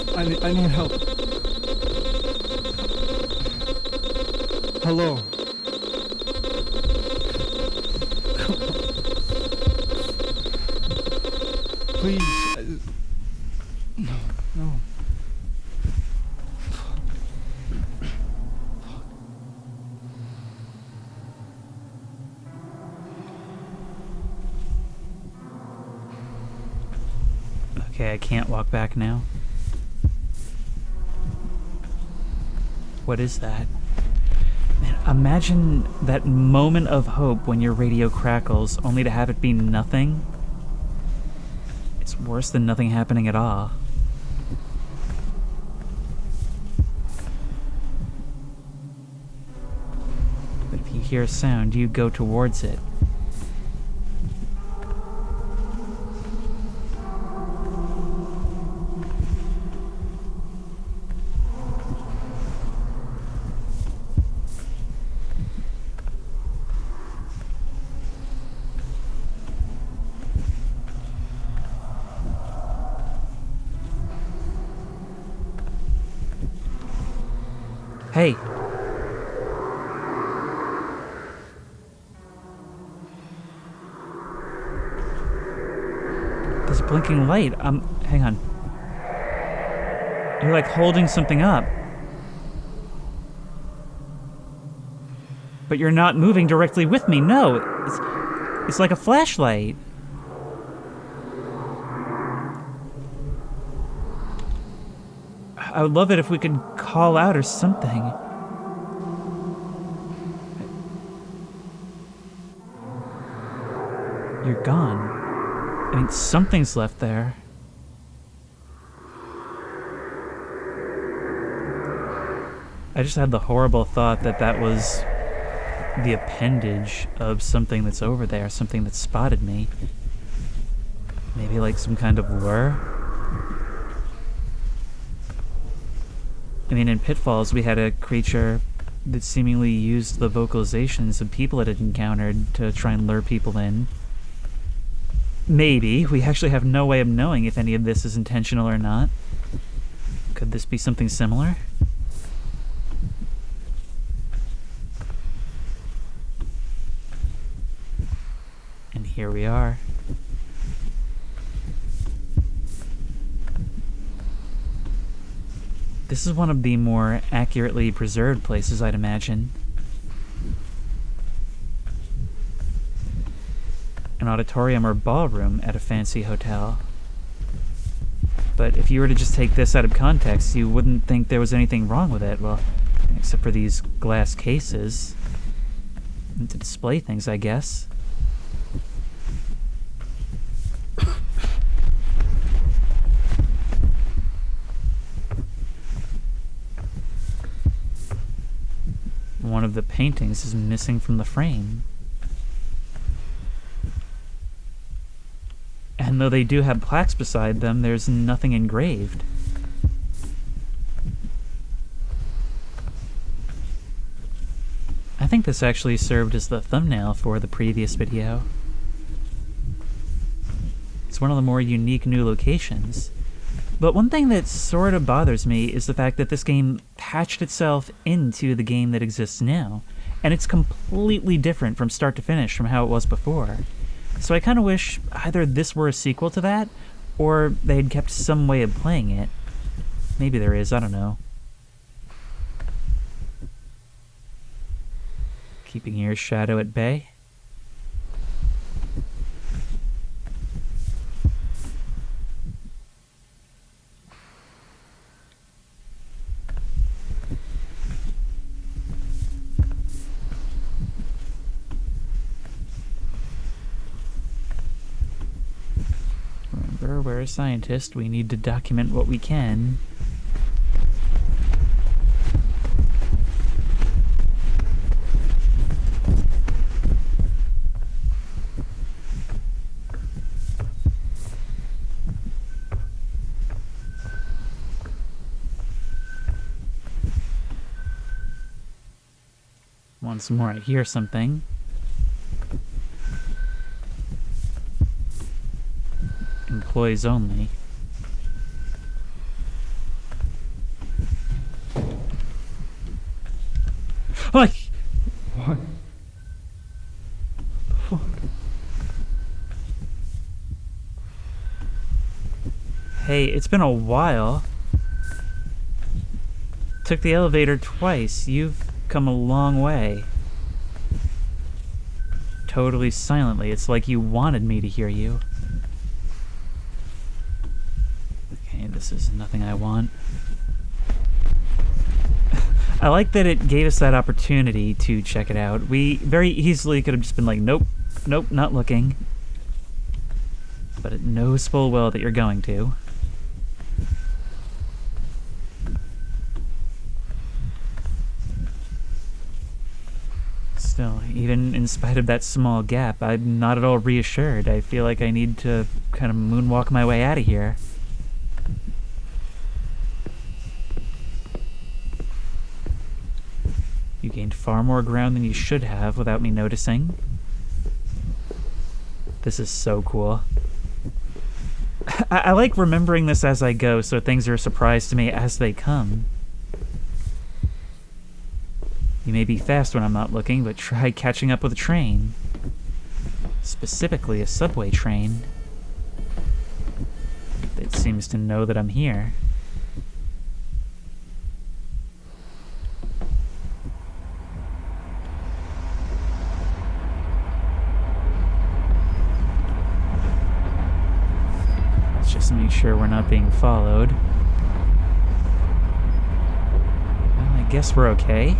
I need help. Hello? Please. No. Okay, I can't walk back now. What is that? Man, imagine that moment of hope when your radio crackles, only to have it be nothing. It's worse than nothing happening at all. But if you hear a sound, you go towards it. Hey. There's a blinking light. Hang on. You're like holding something up. But you're not moving directly with me. No, it's like a flashlight. I would love it if we could call out or something. You're gone. I mean, something's left there. I just had the horrible thought that that was the appendage of something that's over there, something that spotted me. Maybe like some kind of lure? I mean, in Pitfalls, we had a creature that seemingly used the vocalizations of people it had encountered to try and lure people in. Maybe. We actually have no way of knowing if any of this is intentional or not. Could this be something similar? And here we are. This is one of the more accurately preserved places, I'd imagine. An auditorium or ballroom at a fancy hotel. But if you were to just take this out of context, you wouldn't think there was anything wrong with it. Well, except for these glass cases. To display things, I guess. One of the paintings is missing from the frame. And though they do have plaques beside them, there's nothing engraved. I think this actually served as the thumbnail for the previous video. It's one of the more unique new locations. But one thing that sort of bothers me is the fact that this game patched itself into the game that exists now, and it's completely different from start to finish from how it was before. So I kind of wish either this were a sequel to that, or they had kept some way of playing it. Maybe there is, I don't know. Keeping your shadow at bay. Remember, we're a scientist. We need to document what we can. Once more, I hear something. Employees only. Like, What? The fuck? hey, it's been a while. Took the elevator twice. You've come a long way. Totally silently. It's like you wanted me to hear you. Okay, this is nothing I want. I like that it gave us that opportunity to check it out. We very easily could have just been like, nope, nope, not looking. But it knows full well that you're going to. Still, even in spite of that small gap, I'm not at all reassured. I feel like I need to kind of moonwalk my way out of here. You gained far more ground than you should have without me noticing. This is so cool. I like remembering this as I go, so things are a surprise to me as they come. You may be fast when I'm not looking, but try catching up with a train. Specifically a subway train that seems to know that I'm here. Let's just make sure we're not being followed. Well, I guess we're okay.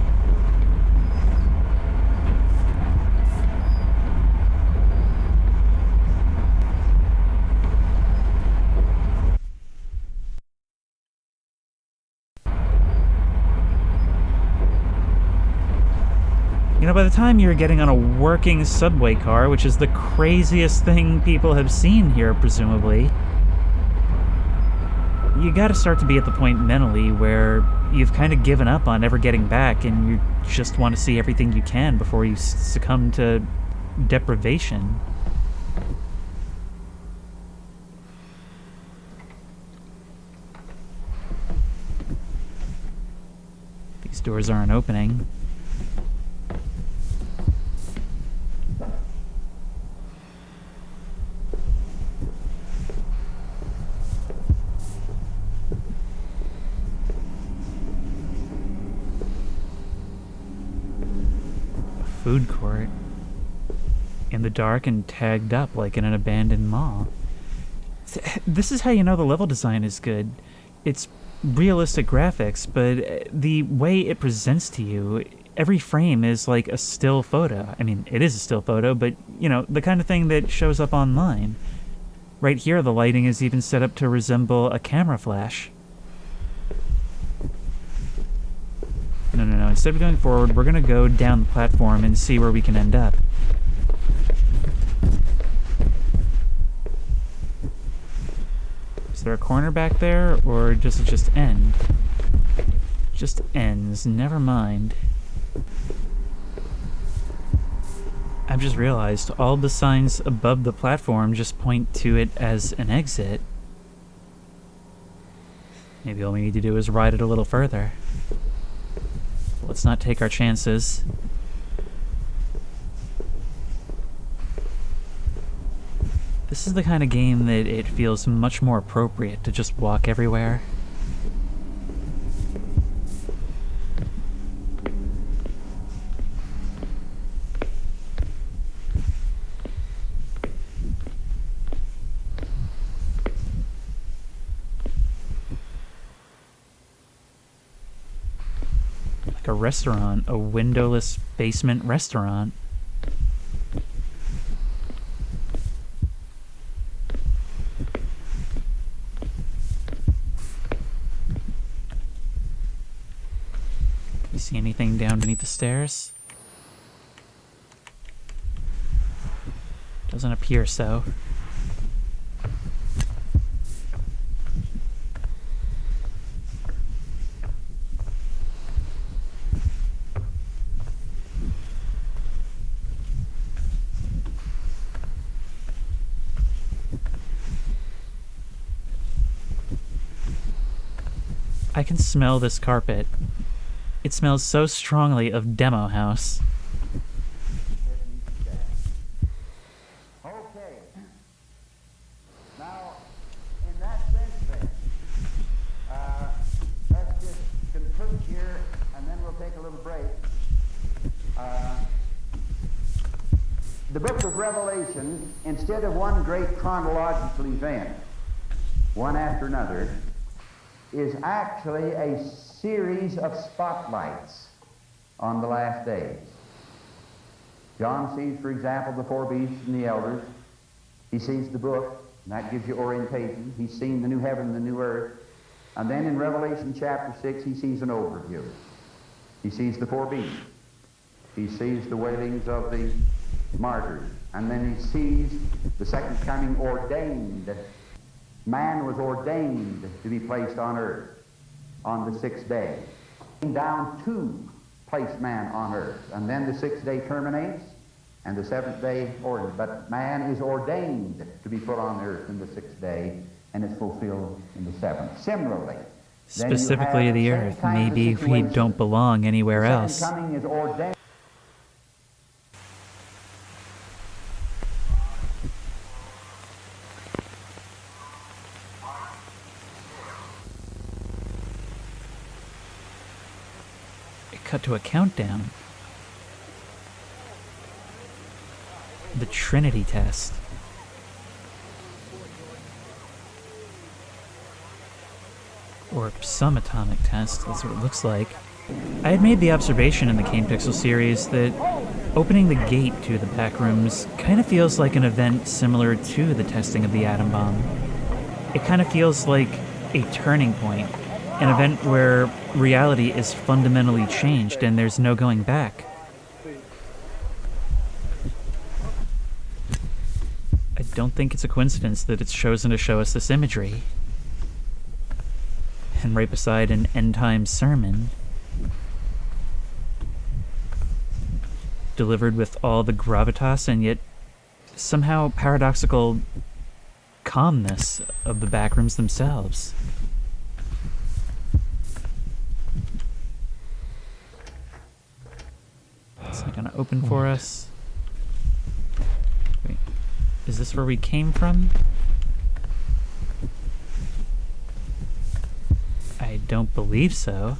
You know, by the time you're getting on a working subway car, which is the craziest thing people have seen here, presumably, you gotta start to be at the point mentally where you've kind of given up on ever getting back and you just want to see everything you can before you succumb to deprivation. These doors aren't opening. Food court. In the dark and tagged up like in an abandoned mall. This is how you know the level design is good. It's realistic graphics, but the way it presents to you, every frame is like a still photo. I mean, it is a still photo, but, you know, the kind of thing that shows up online. Right here, the lighting is even set up to resemble a camera flash. No. Instead of going forward, we're gonna go down the platform and see where we can end up. Is there a corner back there, or does it just end? Just ends, never mind. I've just realized all the signs above the platform just point to it as an exit. Maybe all we need to do is ride it a little further. Let's not take our chances. This is the kind of game that it feels much more appropriate to just walk everywhere. A restaurant, a windowless basement restaurant. You see anything down beneath the stairs? Doesn't appear so. I can smell this carpet. It smells so strongly of Demo House. Okay. Now, in that sense then, let's just conclude here and then we'll take a little break. The book of Revelation, instead of one great chronological event, one after another, is actually a series of spotlights on the last days. John sees, for example, the four beasts and the elders. He sees the book, and that gives you orientation. He's seen the new heaven and the new earth. And then in Revelation chapter 6, he sees an overview. He sees the four beasts. He sees the wailings of the martyrs. And then he sees the second coming ordained. Man was ordained to be placed on earth on the sixth day. Down to place man on earth. And then the sixth day terminates, and the seventh day ordained. But man is ordained to be put on earth in the sixth day, and it's fulfilled in the seventh. Similarly, specifically the Earth. Maybe we don't belong anywhere else. Coming is ordained. It cut to a countdown. The Trinity test. Or some atomic test, that's what it looks like. I had made the observation in the Kane Pixel series that opening the gate to the back rooms kind of feels like an event similar to the testing of the atom bomb. It kind of feels like a turning point, an event where reality is fundamentally changed and there's no going back. I don't think it's a coincidence that it's chosen to show us this imagery. And right beside an end-time sermon, delivered with all the gravitas and yet somehow paradoxical calmness of the backrooms themselves. It's not gonna open for us. Wait, is this where we came from? I don't believe so.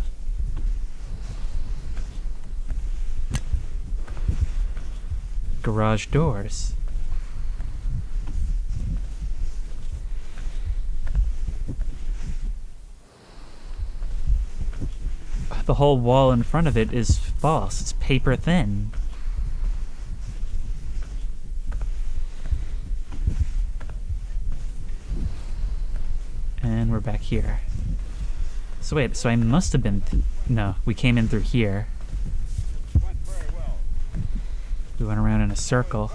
Garage doors. The whole wall in front of it is false. It's paper thin. And we're back here. So wait, so I must have been no, we came in through here. We went around in a circle.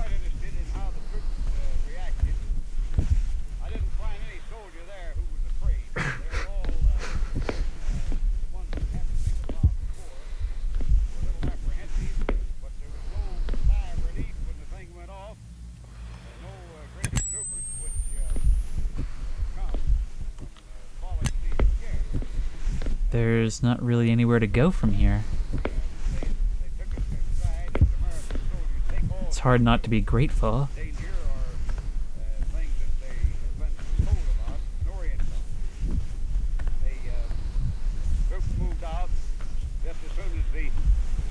There's not really anywhere to go from here. It's hard not to be grateful.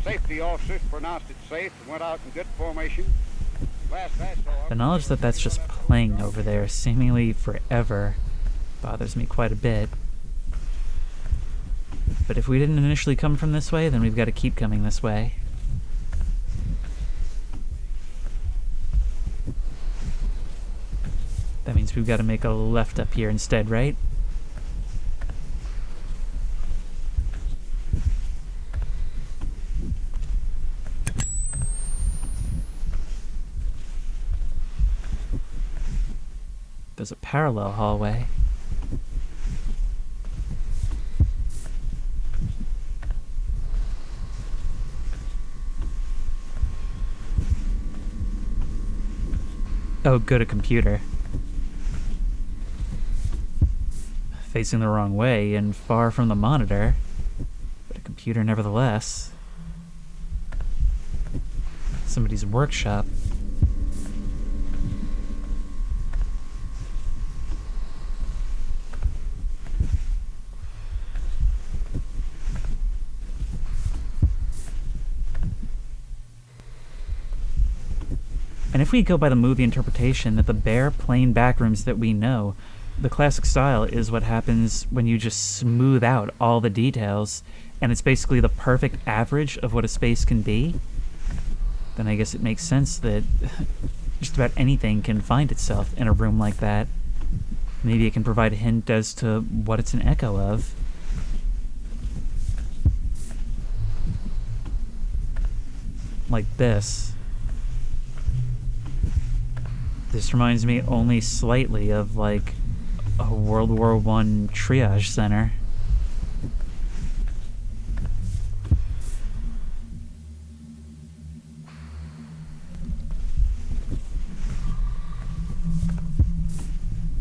Safety officers pronounced it safe and went out in good formation. The knowledge that that's just playing over there seemingly forever bothers me quite a bit. But if we didn't initially come from this way, then we've got to keep coming this way. That means we've got to make a left up here instead, right? There's a parallel hallway. Oh, good, a computer. Facing the wrong way and far from the monitor, but a computer nevertheless. Somebody's workshop. And if we go by the movie interpretation that the bare, plain backrooms that we know, the classic style is what happens when you just smooth out all the details, and it's basically the perfect average of what a space can be, then I guess it makes sense that just about anything can find itself in a room like that. Maybe it can provide a hint as to what it's an echo of. Like this. This reminds me only slightly of, like, a World War I triage center.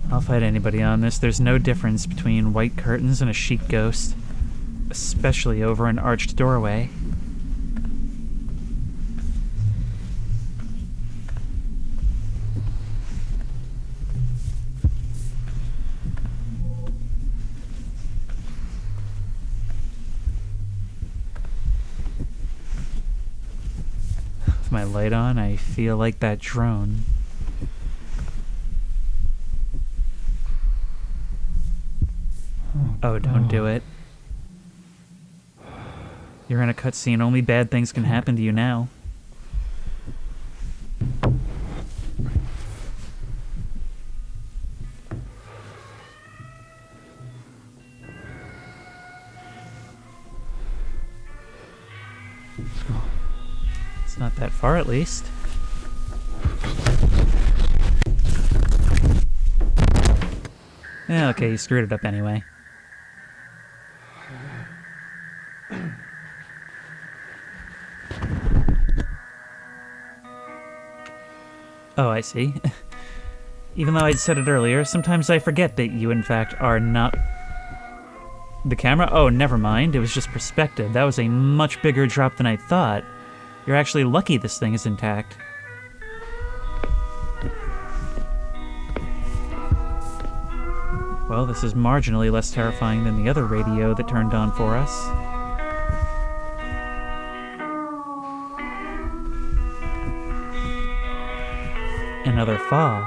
I'll fight anybody on this. There's no difference between white curtains and a sheet ghost, especially over an arched doorway. With my light on, I feel like that drone. Oh, don't do it. You're in a cutscene. Only bad things can happen to you now. Let's go. It's not that far, at least. Yeah, okay, you screwed it up anyway. Oh, I see. Even though I'd said it earlier, sometimes I forget that you, in fact, are not... The camera? Oh, never mind. It was just perspective. That was a much bigger drop than I thought. You're actually lucky this thing is intact. Well, this is marginally less terrifying than the other radio that turned on for us. Another fall.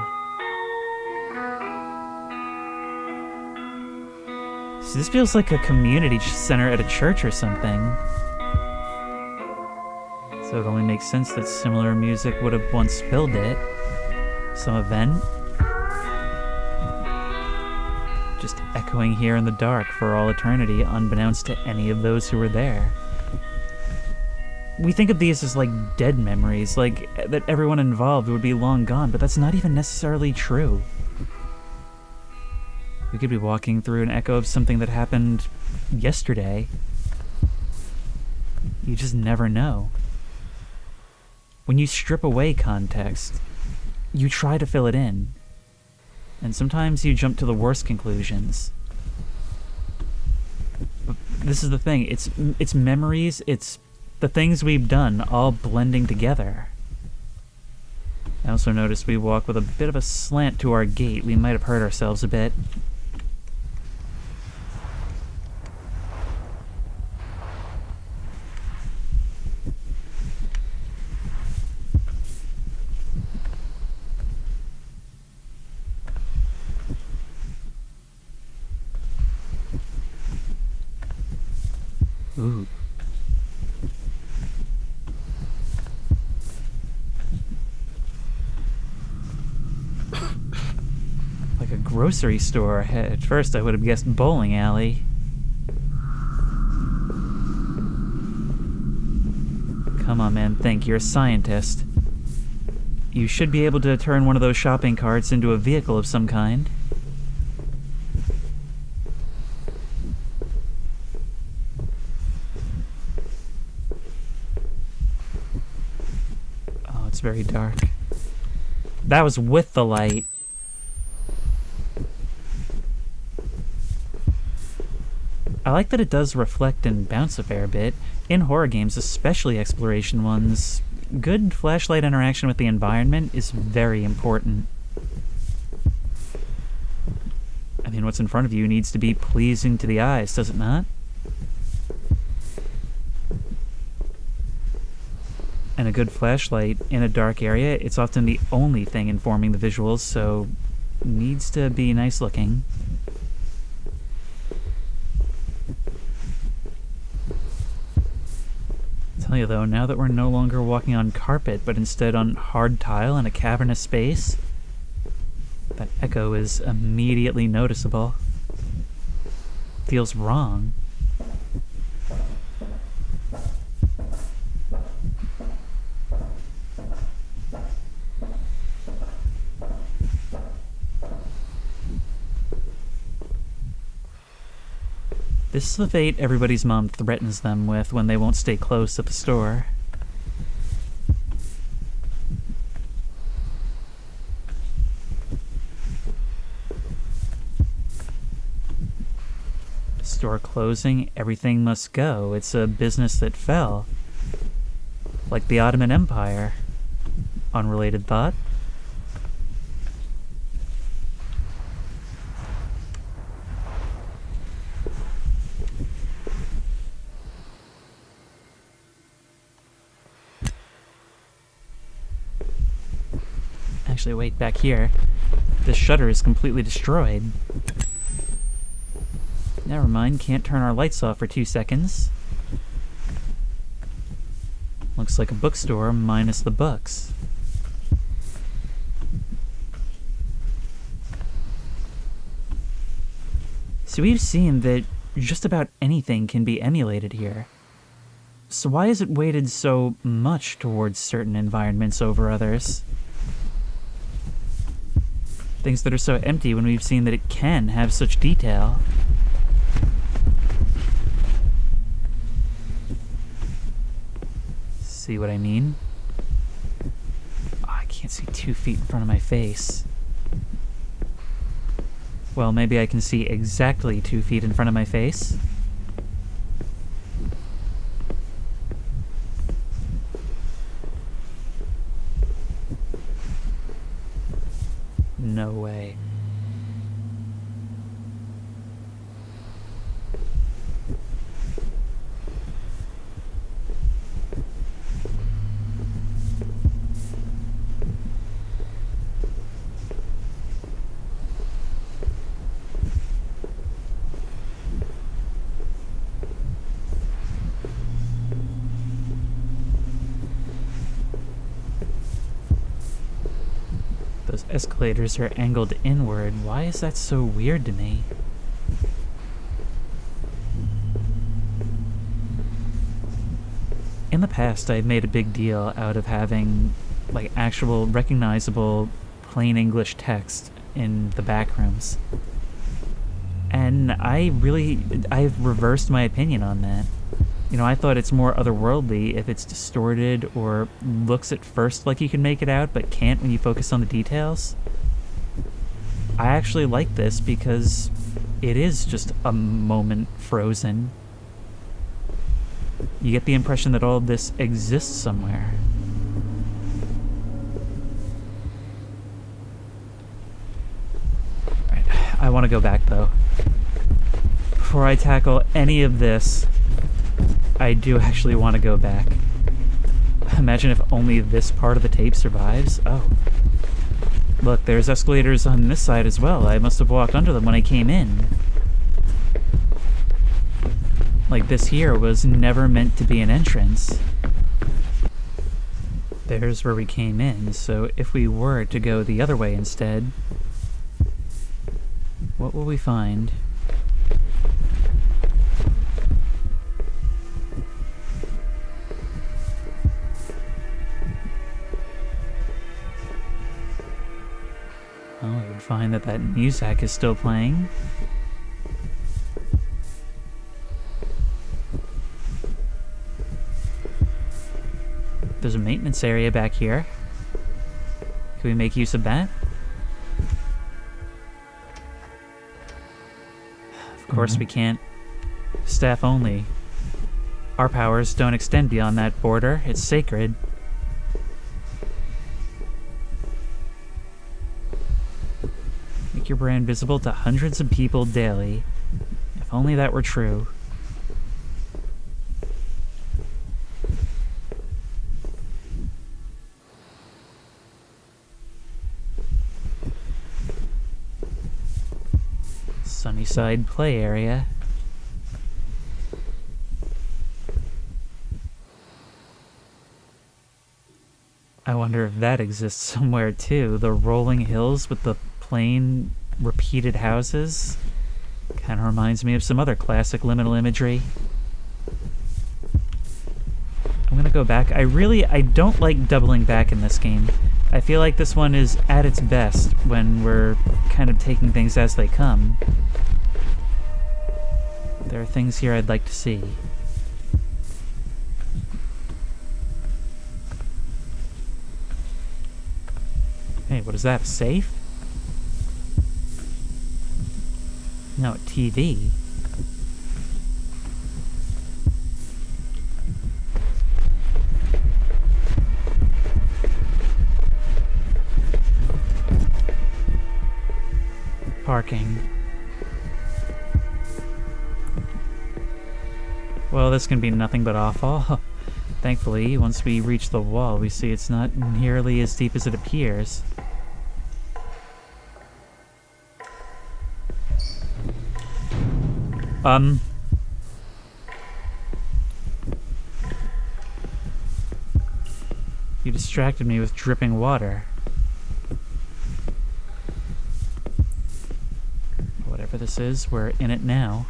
See, this feels like a community center at a church or something. So it only makes sense that similar music would have once filled it. Some event. Just echoing here in the dark for all eternity, unbeknownst to any of those who were there. We think of these as like dead memories, like that everyone involved would be long gone, but that's not even necessarily true. We could be walking through an echo of something that happened yesterday. You just never know. When you strip away context, you try to fill it in. And sometimes you jump to the worst conclusions. But this is the thing, it's memories, it's the things we've done all blending together. I also noticed we walk with a bit of a slant to our gait. We might have hurt ourselves a bit. Ooh. Like a grocery store. At first I would have guessed bowling alley. Come on, man, think. You're a scientist. You should be able to turn one of those shopping carts into a vehicle of some kind. Very dark. That was with the light. I like that it does reflect and bounce a fair bit. In horror games, especially exploration ones, good flashlight interaction with the environment is very important. I mean, what's in front of you needs to be pleasing to the eyes, does it not? And a good flashlight in a dark area, it's often the only thing informing the visuals, so needs to be nice looking. I'll tell you though, now that we're no longer walking on carpet, but instead on hard tile in a cavernous space, that echo is immediately noticeable. Feels wrong. This is the fate everybody's mom threatens them with when they won't stay close at the store. Store closing, everything must go. It's a business that fell. Like the Ottoman Empire. Unrelated thought. Actually, wait, back here. This shutter is completely destroyed. Never mind, can't turn our lights off for 2 seconds. Looks like a bookstore minus the books. So we've seen that just about anything can be emulated here. So why is it weighted so much towards certain environments over others? Things that are so empty when we've seen that it can have such detail. See what I mean? Oh, I can't see 2 feet in front of my face. Well, maybe I can see exactly 2 feet in front of my face. No way. Those escalators are angled inward. Why is that so weird to me? In the past, I've made a big deal out of having, like, actual recognizable plain English text in the back rooms. And I've reversed my opinion on that. You know, I thought it's more otherworldly if it's distorted or looks at first like you can make it out but can't when you focus on the details. I actually like this because it is just a moment frozen. You get the impression that all of this exists somewhere. Alright, I want to go back though. Before I tackle any of this, I do actually want to go back. Imagine if only this part of the tape survives. Oh. Look, there's escalators on this side as well. I must have walked under them when I came in. Like, this here was never meant to be an entrance. There's where we came in, so if we were to go the other way instead, what will we find? Oh, I would find that music is still playing. There's a maintenance area back here. Can we make use of that? Of course we can't. Staff only. Our powers don't extend beyond that border. It's sacred. Make your brand visible to hundreds of people daily. If only that were true. Sunnyside play area. I wonder if that exists somewhere too. The rolling hills with the plain, repeated houses. Kind of reminds me of some other classic liminal imagery. I'm gonna go back. I don't like doubling back in this game. I feel like this one is at its best when we're kind of taking things as they come. There are things here I'd like to see. Hey, what is that, a safe? No, a TV. parking. Well, this can be nothing but awful. Thankfully, once we reach the wall, we see it's not nearly as deep as it appears. You distracted me with dripping water. Whatever this is, we're in it now.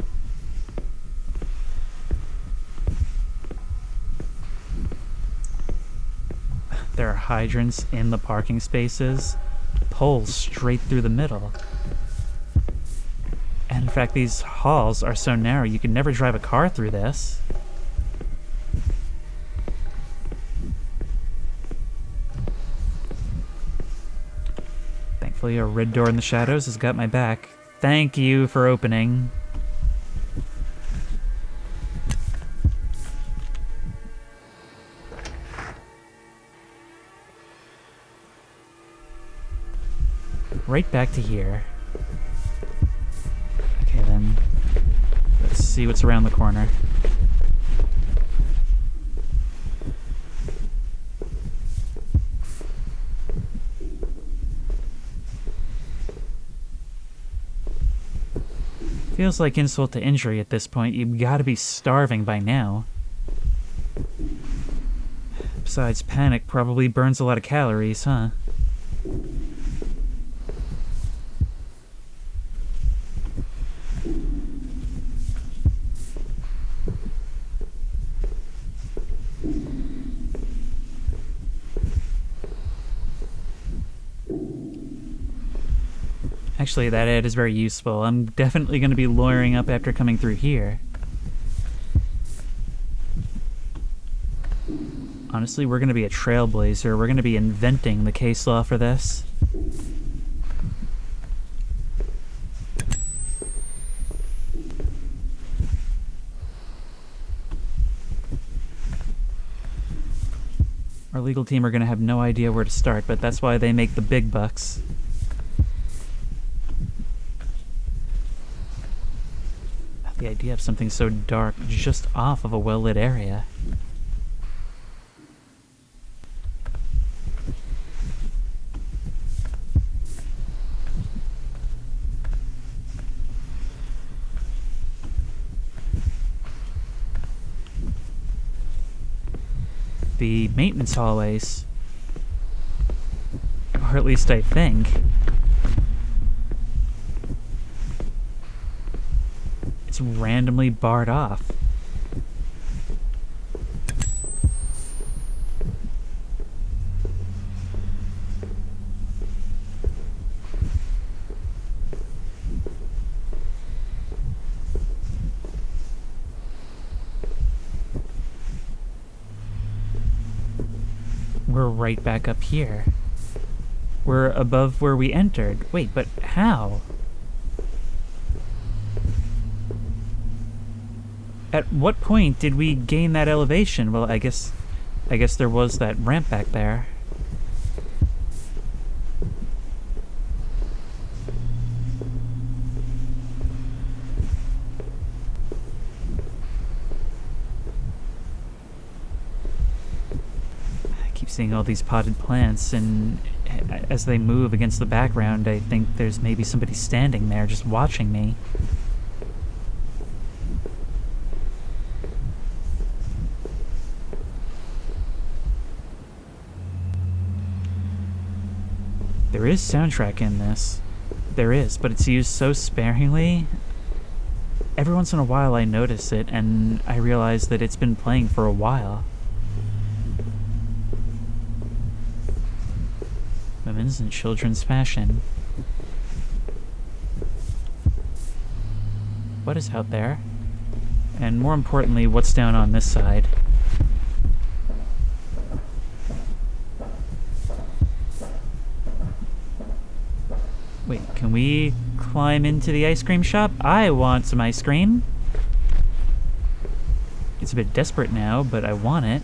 There are hydrants in the parking spaces, poles straight through the middle. And in fact, these halls are so narrow you can never drive a car through this. Thankfully, a red door in the shadows has got my back. Thank you for opening. Right back to here. Okay, then. Let's see what's around the corner. Feels like insult to injury at this point. You've got to be starving by now. Besides, panic probably burns a lot of calories, huh? Actually, that ad is very useful. I'm definitely going to be lawyering up after coming through here. Honestly, we're going to be a trailblazer. We're going to be inventing the case law for this. Our legal team are going to have no idea where to start, but that's why they make the big bucks. The idea of something so dark just off of a well-lit area. The maintenance hallways, or at least I think, it's randomly barred off. We're right back up here. We're above where we entered. Wait, but how? At what point did we gain that elevation? Well, I guess there was that ramp back there. I keep seeing all these potted plants, and as they move against the background, I think there's maybe somebody standing there just watching me. There is soundtrack in this. There is, but it's used so sparingly. Every once in a while I notice it, and I realize that it's been playing for a while. Women's and children's fashion. What is out there? And more importantly, what's down on this side? Wait, can we climb into the ice cream shop? I want some ice cream. It's a bit desperate now, but I want it.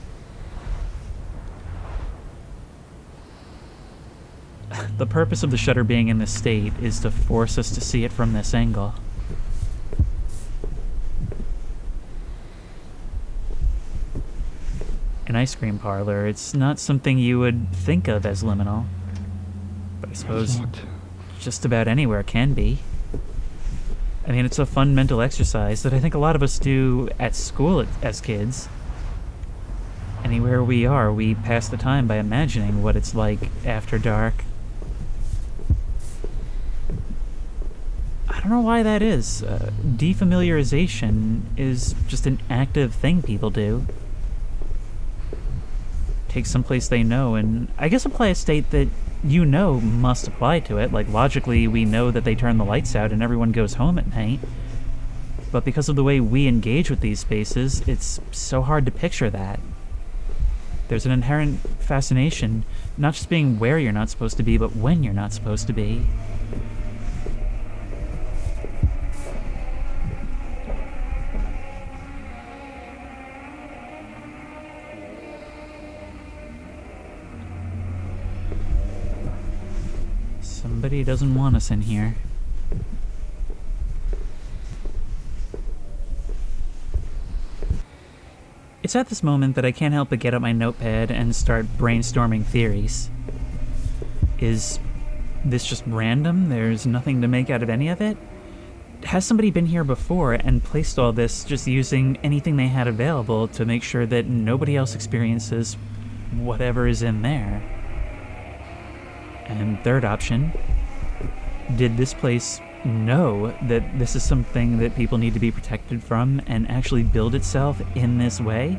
The purpose of the shutter being in this state is to force us to see it from this angle. An ice cream parlor, it's not something you would think of as liminal. But I suppose just about anywhere can be. I mean, it's a fun mental exercise that I think a lot of us do at school as kids. Anywhere we are, we pass the time by imagining what it's like after dark. I don't know why that is. Defamiliarization is just an active thing people do. Take someplace they know and I guess apply a state that you know must apply to it. Like, logically, we know that they turn the lights out and everyone goes home at night. But because of the way we engage with these spaces, it's so hard to picture that. There's an inherent fascination, not just being where you're not supposed to be, but when you're not supposed to be. Somebody doesn't want us in here. It's at this moment that I can't help but get out my notepad and start brainstorming theories. Is this just random? There's nothing to make out of any of it? Has somebody been here before and placed all this just using anything they had available to make sure that nobody else experiences whatever is in there? And third option, did this place know that this is something that people need to be protected from and actually build itself in this way?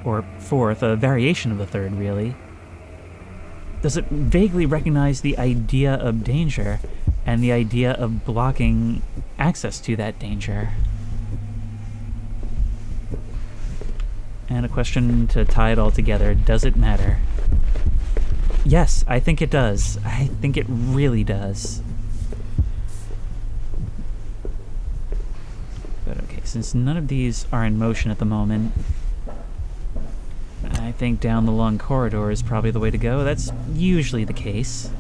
Or fourth, a variation of the third, really. Does it vaguely recognize the idea of danger and the idea of blocking access to that danger? And a question to tie it all together, does it matter? Yes, I think it does. I think it really does. But okay, since none of these are in motion at the moment, I think down the long corridor is probably the way to go. That's usually the case.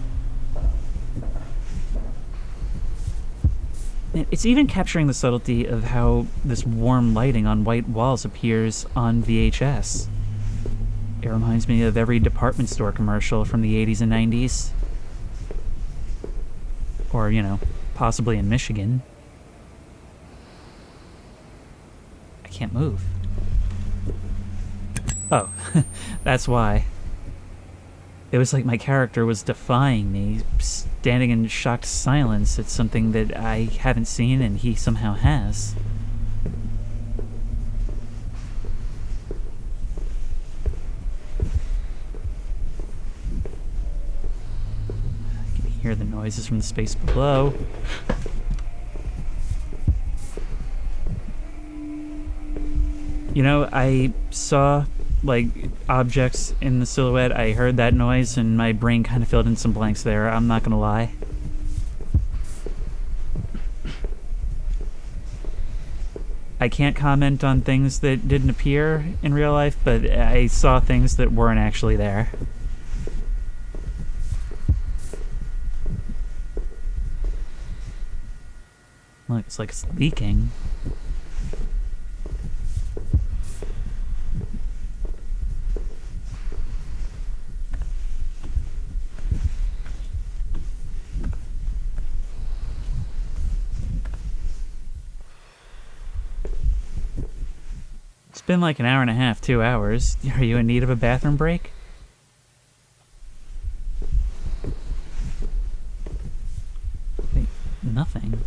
It's even capturing the subtlety of how this warm lighting on white walls appears on VHS. It reminds me of every department store commercial from the 80s and 90s. Or, you know, possibly in Michigan. I can't move. Oh, that's why. It was like my character was defying me, standing in shocked silence at something that I haven't seen and he somehow has. I can hear the noises from the space below. You know, I saw like objects in the silhouette. I heard that noise and my brain kind of filled in some blanks there, I'm not gonna lie. I can't comment on things that didn't appear in real life, but I saw things that weren't actually there. Look, it's like it's leaking. It's been like an hour and a half, 2 hours. Are you in need of a bathroom break? Wait, nothing.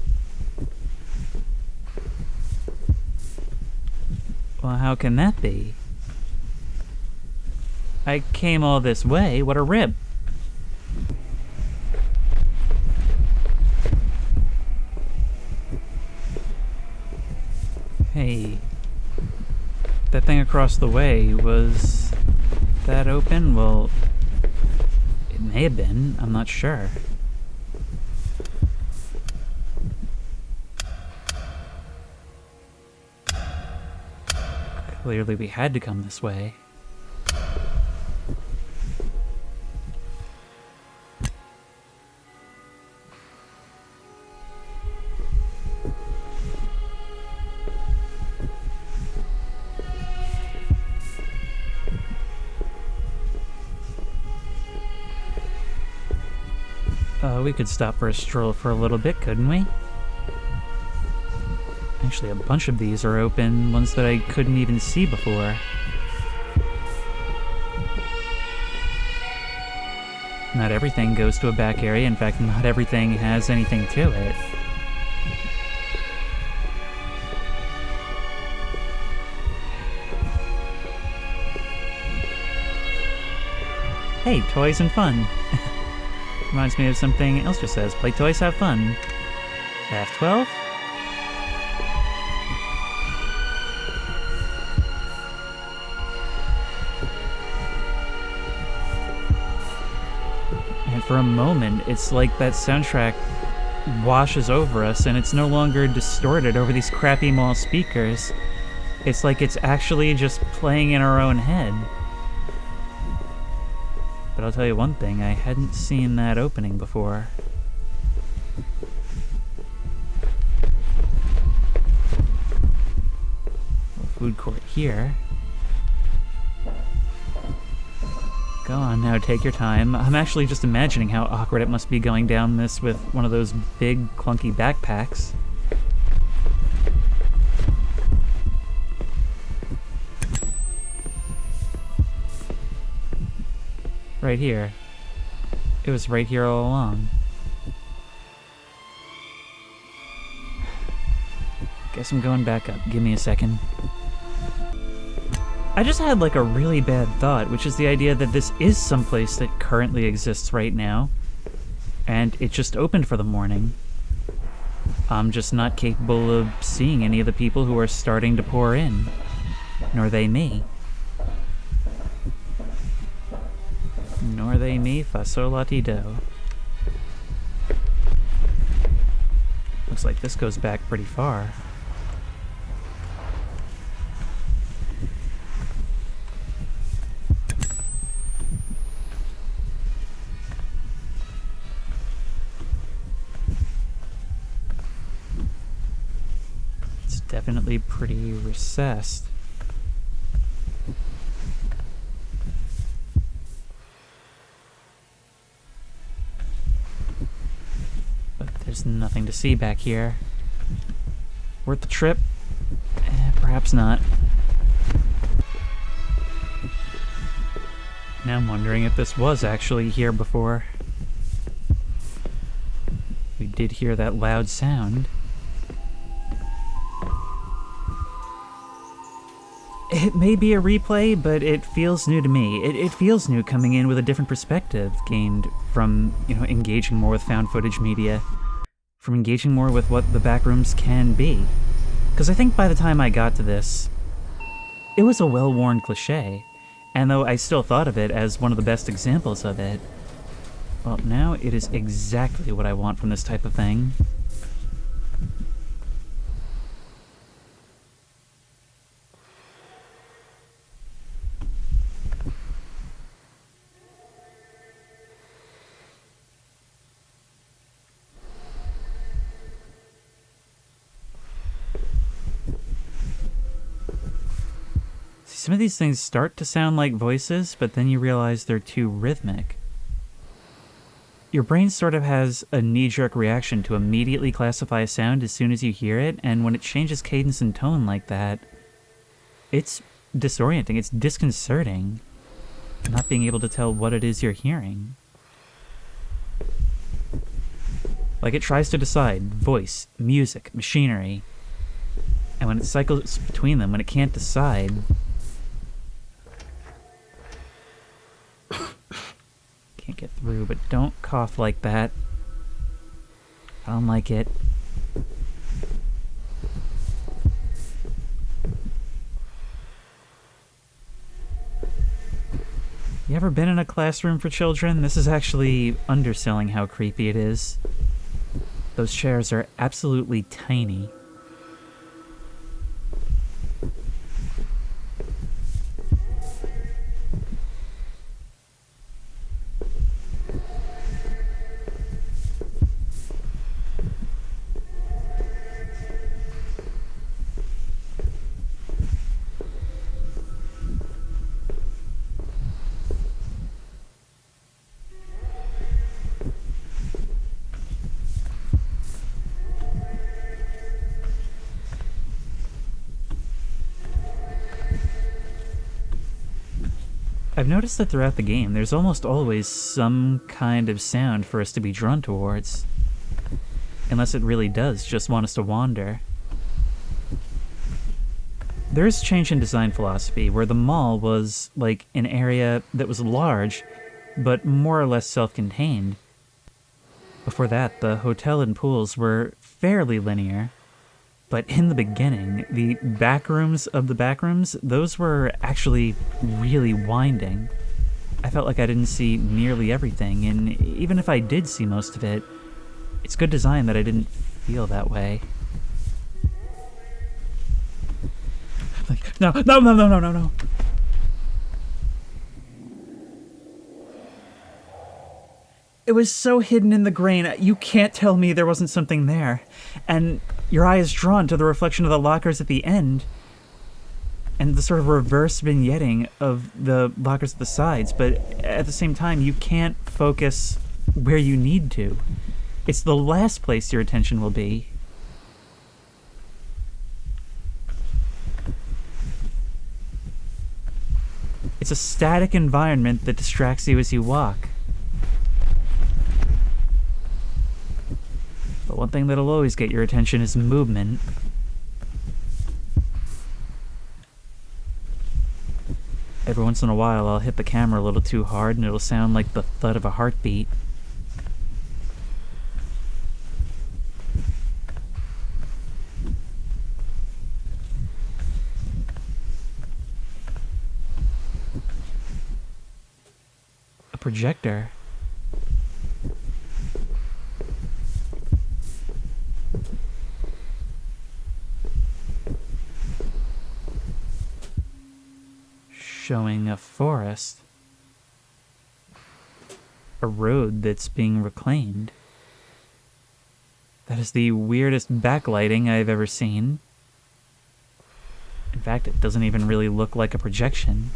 Well, how can that be? I came all this way. What a rib. Hey. That thing across the way, was that open? Well, it may have been. I'm not sure. Clearly we had to come this way. We could stop for a stroll for a little bit, couldn't we? Actually, a bunch of these are open, ones that I couldn't even see before. Not everything goes to a back area. In fact, not everything has anything to it. Hey, toys and fun. Reminds me of something else just says, play toys, have fun. F12? And for a moment, it's like that soundtrack washes over us and it's no longer distorted over these crappy mall speakers. It's like it's actually just playing in our own head. But I'll tell you one thing, I hadn't seen that opening before. Food court here. Go on now, take your time. I'm actually just imagining how awkward it must be going down this with one of those big, clunky backpacks. Right here. It was right here all along. Guess I'm going back up. Give me a second. I just had like a really bad thought, which is the idea that this is someplace that currently exists right now, and it just opened for the morning. I'm just not capable of seeing any of the people who are starting to pour in, nor they me. Nor they me, fasolati-do. Looks like this goes back pretty far. It's definitely pretty recessed. There's nothing to see back here. Worth the trip? Perhaps not. Now I'm wondering if this was actually here before. We did hear that loud sound. It may be a replay, but it feels new to me. It feels new coming in with a different perspective gained from, engaging more with found footage media. From engaging more with what the backrooms can be. Because I think by the time I got to this, it was a well-worn cliche, and though I still thought of it as one of the best examples of it, well, now it is exactly what I want from this type of thing. Some of these things start to sound like voices, but then you realize they're too rhythmic. Your brain sort of has a knee-jerk reaction to immediately classify a sound as soon as you hear it, and when it changes cadence and tone like that, it's disorienting, it's disconcerting, not being able to tell what it is you're hearing. Like it tries to decide voice, music, machinery, and when it cycles between them, when it can't decide, can't get through, but don't cough like that. I don't like it. You ever been in a classroom for children? This is actually underselling how creepy it is. Those chairs are absolutely tiny. I've noticed that throughout the game, there's almost always some kind of sound for us to be drawn towards. Unless it really does just want us to wander. There is a change in design philosophy, where the mall was like an area that was large, but more or less self-contained. Before that, the hotel and pools were fairly linear. But in the beginning, the back rooms of the back rooms, those were actually really winding. I felt like I didn't see nearly everything, and even if I did see most of it, it's good design that I didn't feel that way. Like, no. It was so hidden in the grain, you can't tell me there wasn't something there. And your eye is drawn to the reflection of the lockers at the end, and the sort of reverse vignetting of the lockers at the sides, but at the same time, you can't focus where you need to. It's the last place your attention will be. It's a static environment that distracts you as you walk. But one thing that'll always get your attention is movement. Every once in a while, I'll hit the camera a little too hard and it'll sound like the thud of a heartbeat. A projector. Showing a forest. A road that's being reclaimed. That is the weirdest backlighting I've ever seen. In fact, it doesn't even really look like a projection.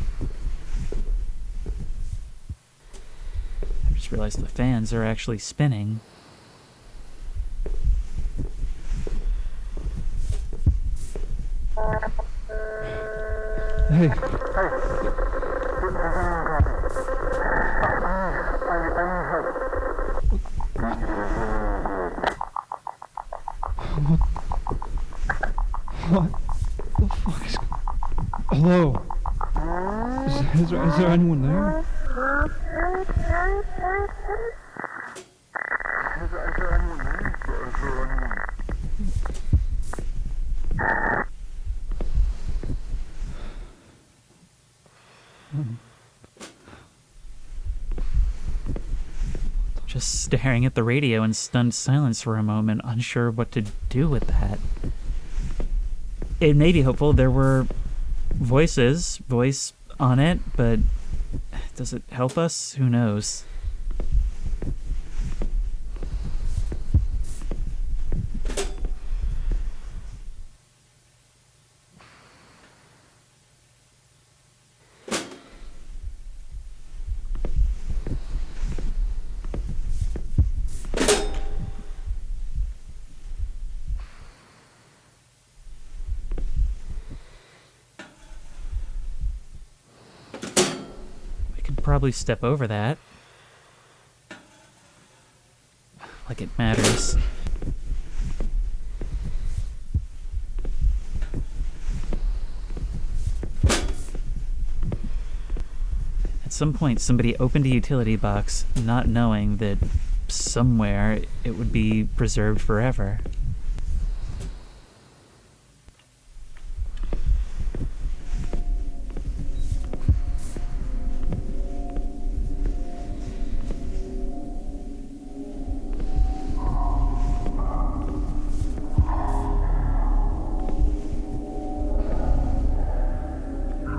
I just realized the fans are actually spinning. Hey. What the fuck is... Hello? Is there anyone there? Just staring at the radio in stunned silence for a moment, unsure what to do with that. It may be hopeful there were voice on it, but does it help us? Who knows? Probably step over that. Like it matters. At some point, somebody opened a utility box, not knowing that somewhere it would be preserved forever.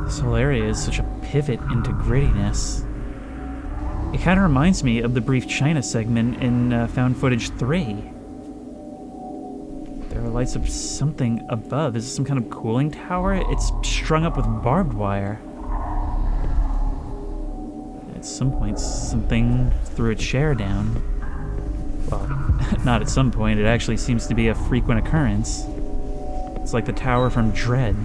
This whole area is such a pivot into grittiness. It kind of reminds me of the brief China segment in Found Footage 3. There are lights of something above. Is this some kind of cooling tower? It's strung up with barbed wire. At some point, something threw a chair down. Well, not at some point. It actually seems to be a frequent occurrence. It's like the tower from Dread.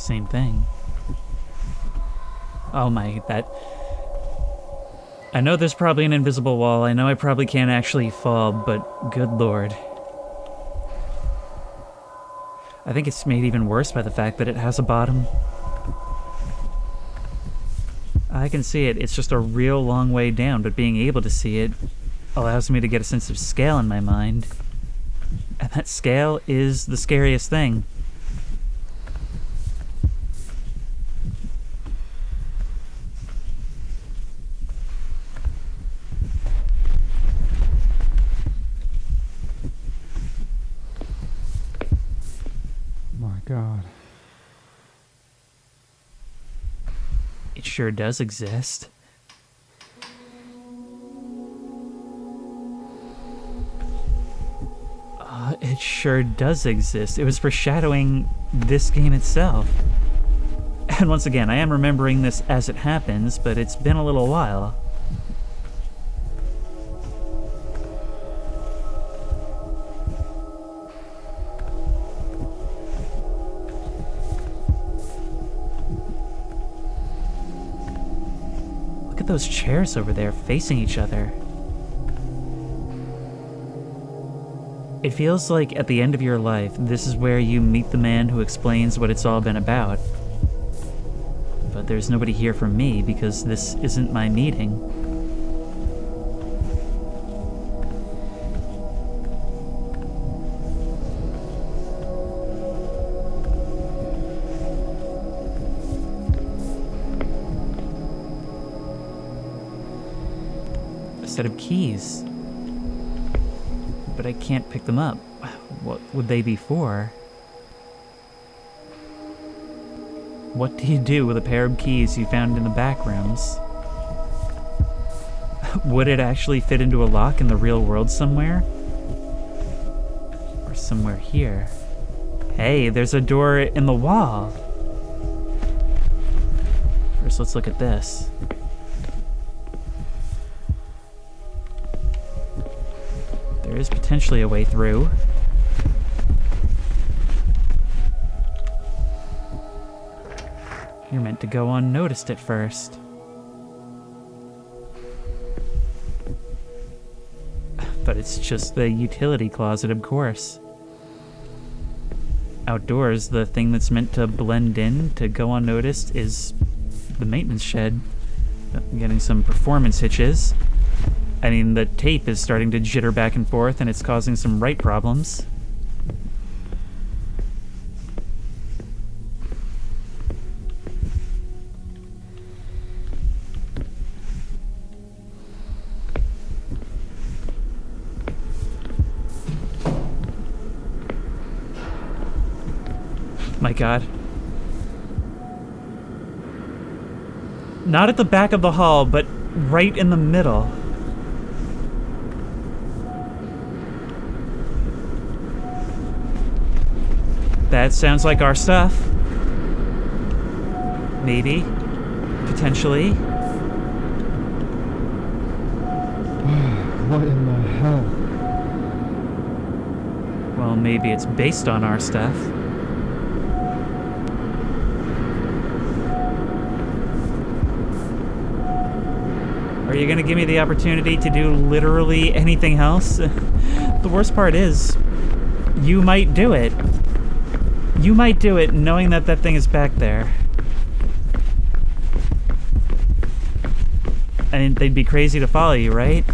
Same thing. Oh my, that... I know there's probably an invisible wall. I know I probably can't actually fall, but good lord. I think it's made even worse by the fact that it has a bottom. I can see it. It's just a real long way down, but being able to see it allows me to get a sense of scale in my mind. And that scale is the scariest thing. My God. It sure does exist. It sure does exist. It was foreshadowing this game itself. And once again, I am remembering this as it happens, but it's been a little while. Look at those chairs over there facing each other. It feels like at the end of your life, this is where you meet the man who explains what it's all been about. But there's nobody here for me because this isn't my meeting. A set of keys. But I can't pick them up. What would they be for? What do you do with a pair of keys you found in the back rooms? Would it actually fit into a lock in the real world somewhere? Or somewhere here? Hey, there's a door in the wall! First, let's look at this. There is potentially a way through. You're meant to go unnoticed at first. But it's just the utility closet, of course. Outdoors, the thing that's meant to blend in, to go unnoticed, is the maintenance shed. I'm getting some performance hitches. I mean, the tape is starting to jitter back and forth, and it's causing some write problems. My God. Not at the back of the hall, but right in the middle. That sounds like our stuff. Maybe. Potentially. What in the hell? Well, maybe it's based on our stuff. Are you gonna give me the opportunity to do literally anything else? The worst part is, you might do it. You might do it knowing that that thing is back there. And they'd be crazy to follow you, right?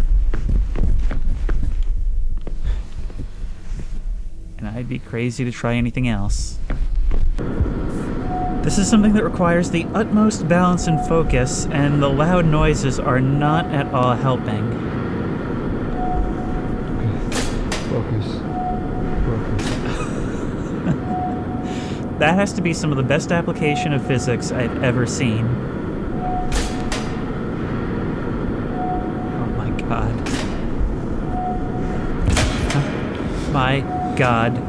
And I'd be crazy to try anything else. This is something that requires the utmost balance and focus, and the loud noises are not at all helping. Focus. That has to be some of the best application of physics I've ever seen. Oh my God. My God.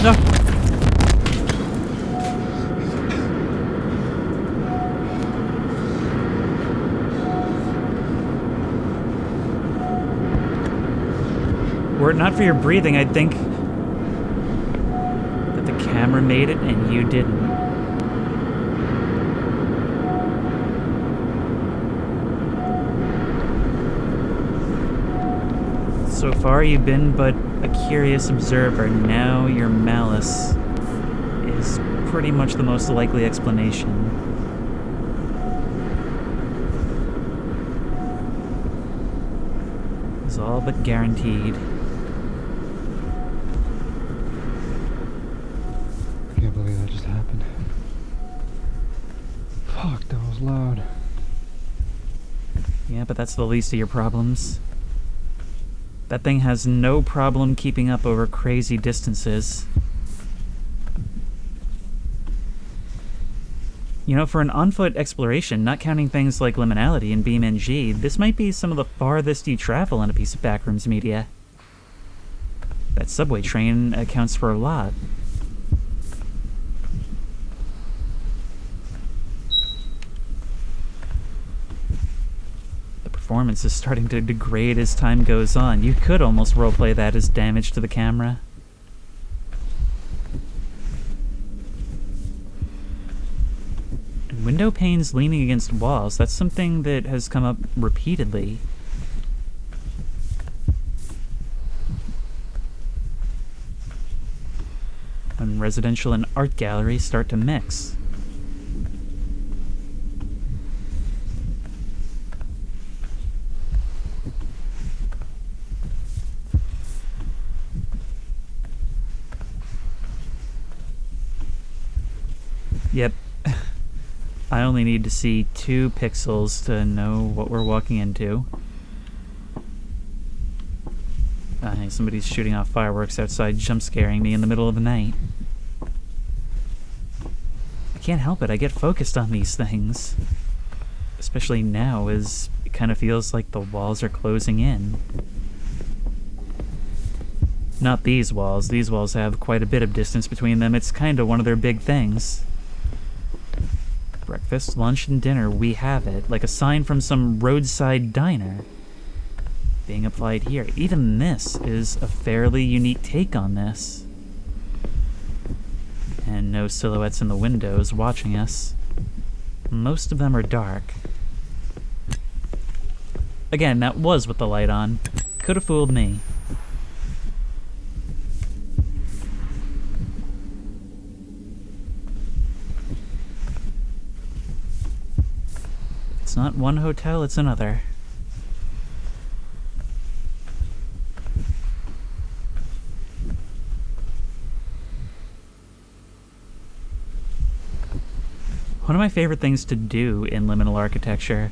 No. Were it not for your breathing, I'd think that the camera made it and you didn't. So far, you've been but a curious observer. Now your malice is pretty much the most likely explanation. It's all but guaranteed. I can't believe that just happened. Fuck, that was loud. Yeah, but that's the least of your problems. That thing has no problem keeping up over crazy distances. You know, for an on-foot exploration, not counting things like liminality and BeamNG, this might be some of the farthest you travel in a piece of Backrooms media. That subway train accounts for a lot. The performance is starting to degrade as time goes on. You could almost roleplay that as damage to the camera. And window panes leaning against walls, that's something that has come up repeatedly. When residential and art galleries start to mix. Yep. I only need to see 2 pixels to know what we're walking into. Hey, somebody's shooting off fireworks outside, jump scaring me in the middle of the night. I can't help it, I get focused on these things. Especially now, as it kind of feels like the walls are closing in. Not these walls have quite a bit of distance between them. It's kind of one of their big things. Breakfast, lunch, and dinner, we have it, like a sign from some roadside diner. Being applied here. Even this is a fairly unique take on this. And no silhouettes in the windows watching us. Most of them are dark. Again, that was with the light on. Could have fooled me. It's not one hotel, it's another. One of my favorite things to do in liminal architecture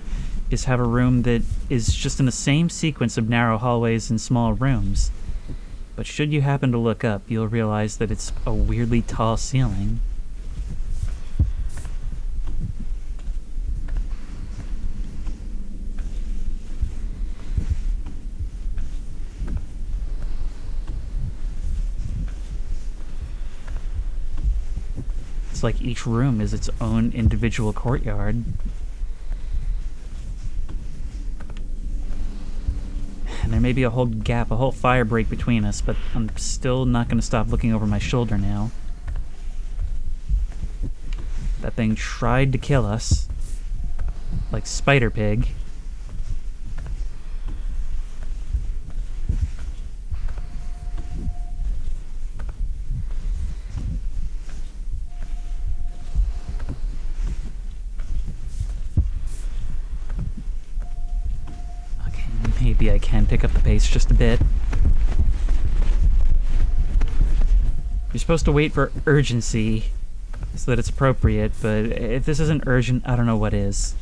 is have a room that is just in the same sequence of narrow hallways and small rooms. But should you happen to look up, you'll realize that it's a weirdly tall ceiling. It's like each room is its own individual courtyard. And there may be a whole gap, a whole fire break between us, but I'm still not going to stop looking over my shoulder now. That thing tried to kill us. Like Spider-Pig. Maybe I can pick up the pace just a bit. You're supposed to wait for urgency so that it's appropriate, but if this isn't urgent, I don't know what is.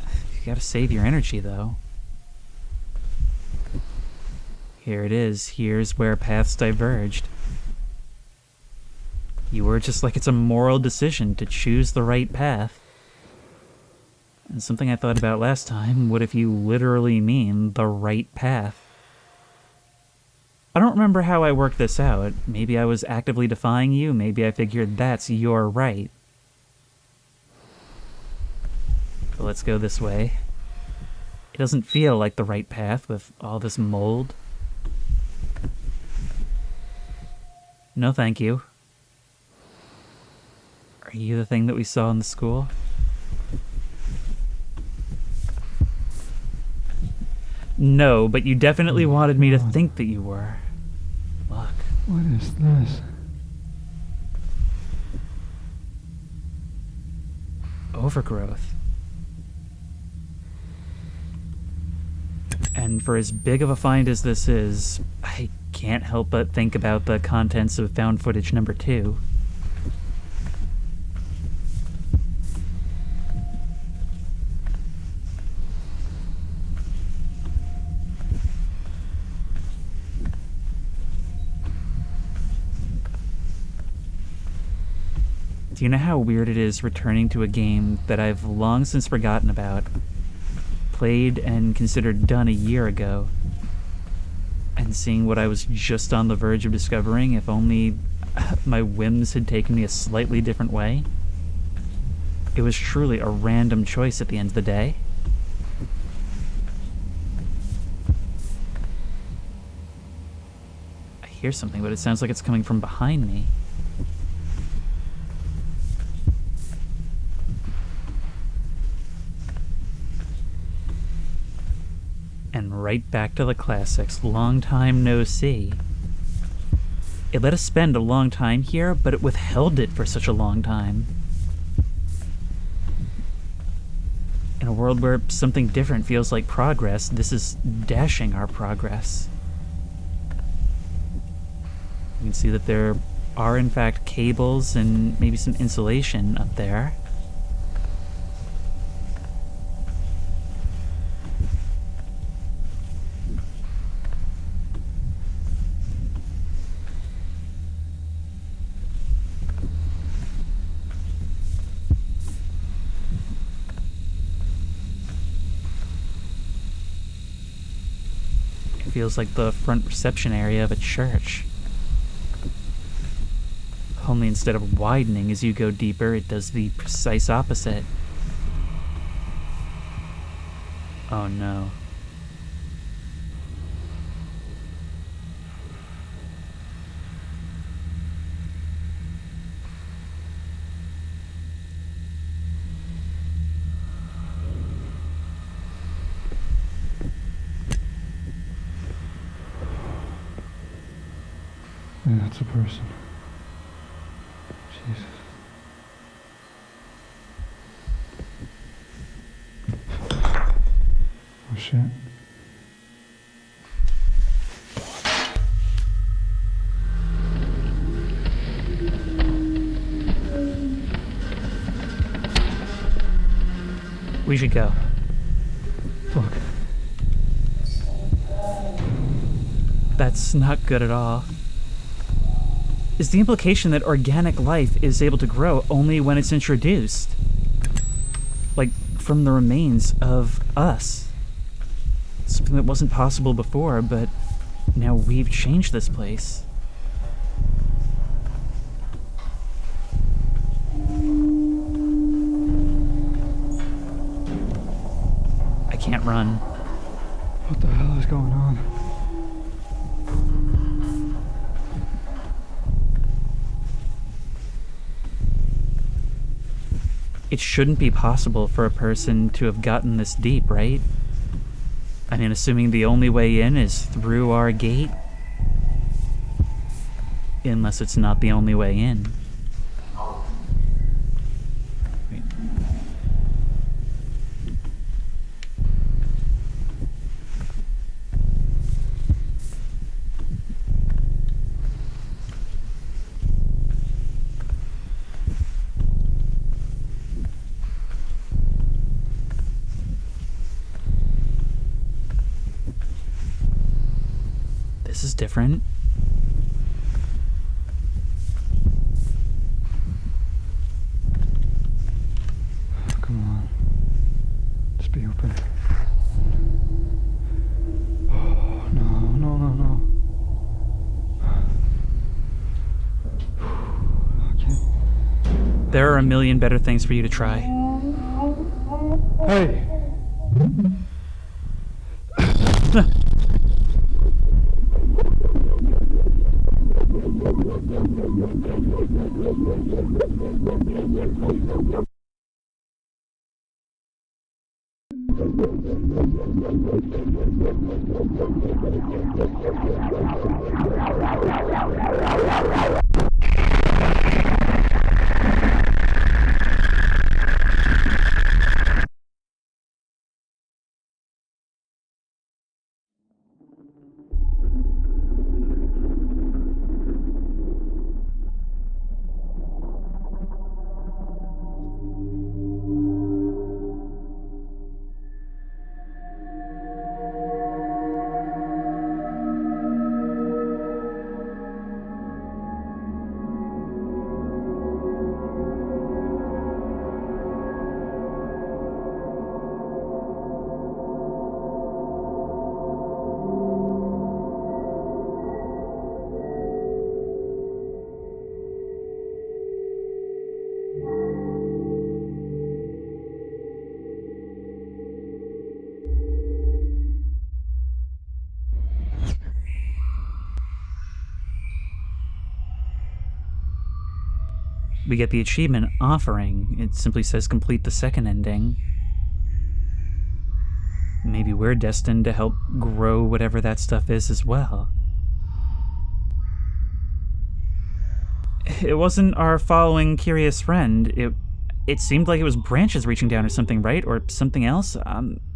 You gotta save your energy, though. Here it is. Here's where paths diverged. You were just like it's a moral decision to choose the right path. And something I thought about last time, what if you literally mean the right path? I don't remember how I worked this out. Maybe I was actively defying you, maybe I figured that's your right. But let's go this way. It doesn't feel like the right path with all this mold. No, thank you. Are you the thing that we saw in the school? No, but you definitely wanted me to think that you were. Look. What is this? Overgrowth. And for as big of a find as this is, I can't help but think about the contents of found footage number 2. Do you know how weird it is returning to a game that I've long since forgotten about, played and considered done a year ago, and seeing what I was just on the verge of discovering if only my whims had taken me a slightly different way? It was truly a random choice at the end of the day. I hear something, but it sounds like it's coming from behind me. And right back to the classics. Long time no see. It let us spend a long time here, but it withheld it for such a long time. In a world where something different feels like progress, this is dashing our progress. You can see that there are in fact cables and maybe some insulation up there. Feels like the front reception area of a church. Only instead of widening as you go deeper, it does the precise opposite. Oh no. Yeah, that's a person. Jesus. Oh shit. We should go. Fuck. That's not good at all. Is the implication that organic life is able to grow only when it's introduced? Like, from the remains of us. Something that wasn't possible before, but now we've changed this place. I can't run. What the hell is going on? It shouldn't be possible for a person to have gotten this deep, right? I mean, assuming the only way in is through our gate. Unless it's not the only way in. Wait. This is different. Come on. Just be open. Oh, no. Okay. There are a million better things for you to try. Hey! We get the achievement offering. It simply says complete the second ending. Maybe we're destined to help grow whatever that stuff is as well. It wasn't our following curious friend. It seemed like it was branches reaching down or something, right? Or something else?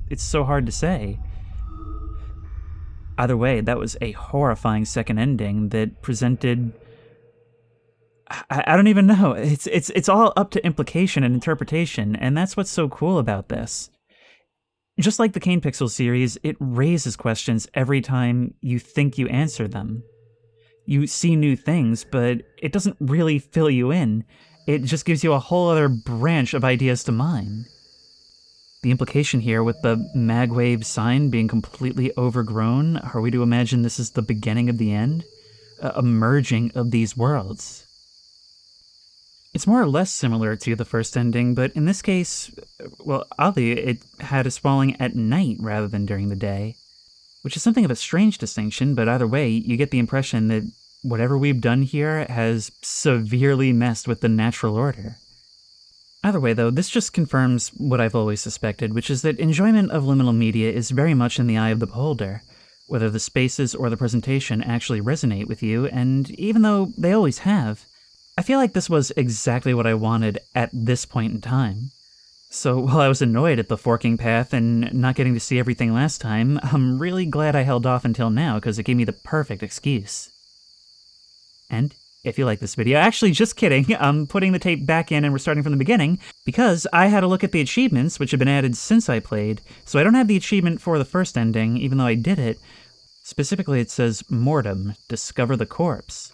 It's so hard to say. Either way, that was a horrifying second ending that presented... I don't even know. It's all up to implication and interpretation, and that's what's so cool about this. Just like the Kane Pixel series, it raises questions every time you think you answer them. You see new things, but it doesn't really fill you in. It just gives you a whole other branch of ideas to mine. The implication here with the Magwave sign being completely overgrown, are we to imagine this is the beginning of the end? A merging of these worlds. It's more or less similar to the first ending, but in this case, well, oddly, it had us falling at night rather than during the day, which is something of a strange distinction, but either way, you get the impression that whatever we've done here has severely messed with the natural order. Either way, though, this just confirms what I've always suspected, which is that enjoyment of liminal media is very much in the eye of the beholder, whether the spaces or the presentation actually resonate with you, and even though they always have, I feel like this was exactly what I wanted at this point in time. So while I was annoyed at the forking path and not getting to see everything last time, I'm really glad I held off until now because it gave me the perfect excuse. And if you like this video, actually just kidding, I'm putting the tape back in and we're starting from the beginning because I had a look at the achievements which have been added since I played, so I don't have the achievement for the first ending, even though I did it. Specifically it says Mortem, discover the corpse.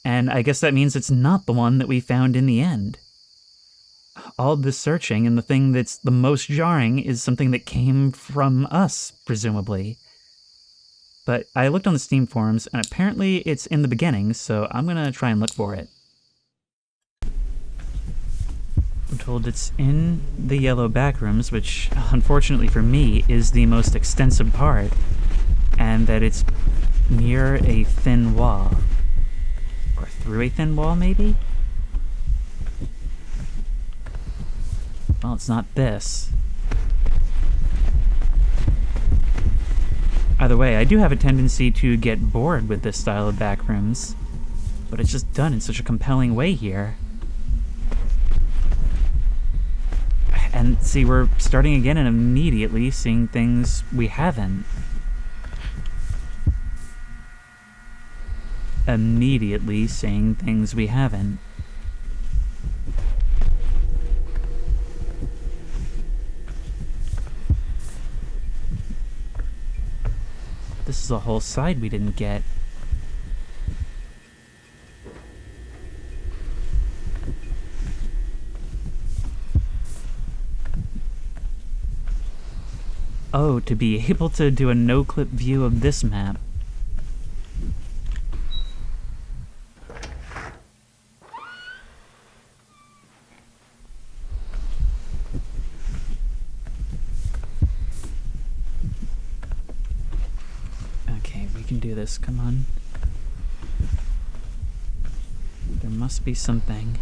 And I guess that means it's not the one that we found in the end. All this searching, and the thing that's the most jarring is something that came from us, presumably. But I looked on the Steam forums, and apparently it's in the beginning, so I'm gonna try and look for it. I'm told it's in the yellow backrooms, which, unfortunately for me, is the most extensive part, and that it's near a thin wall. Or through a thin wall, maybe? Well, it's not this. Either way, I do have a tendency to get bored with this style of backrooms, but it's just done in such a compelling way here. And see, we're starting again and immediately seeing things we haven't. Immediately saying things we haven't. This is a whole side we didn't get. Oh, to be able to do a no-clip view of this map. can do this, come on. There must be something.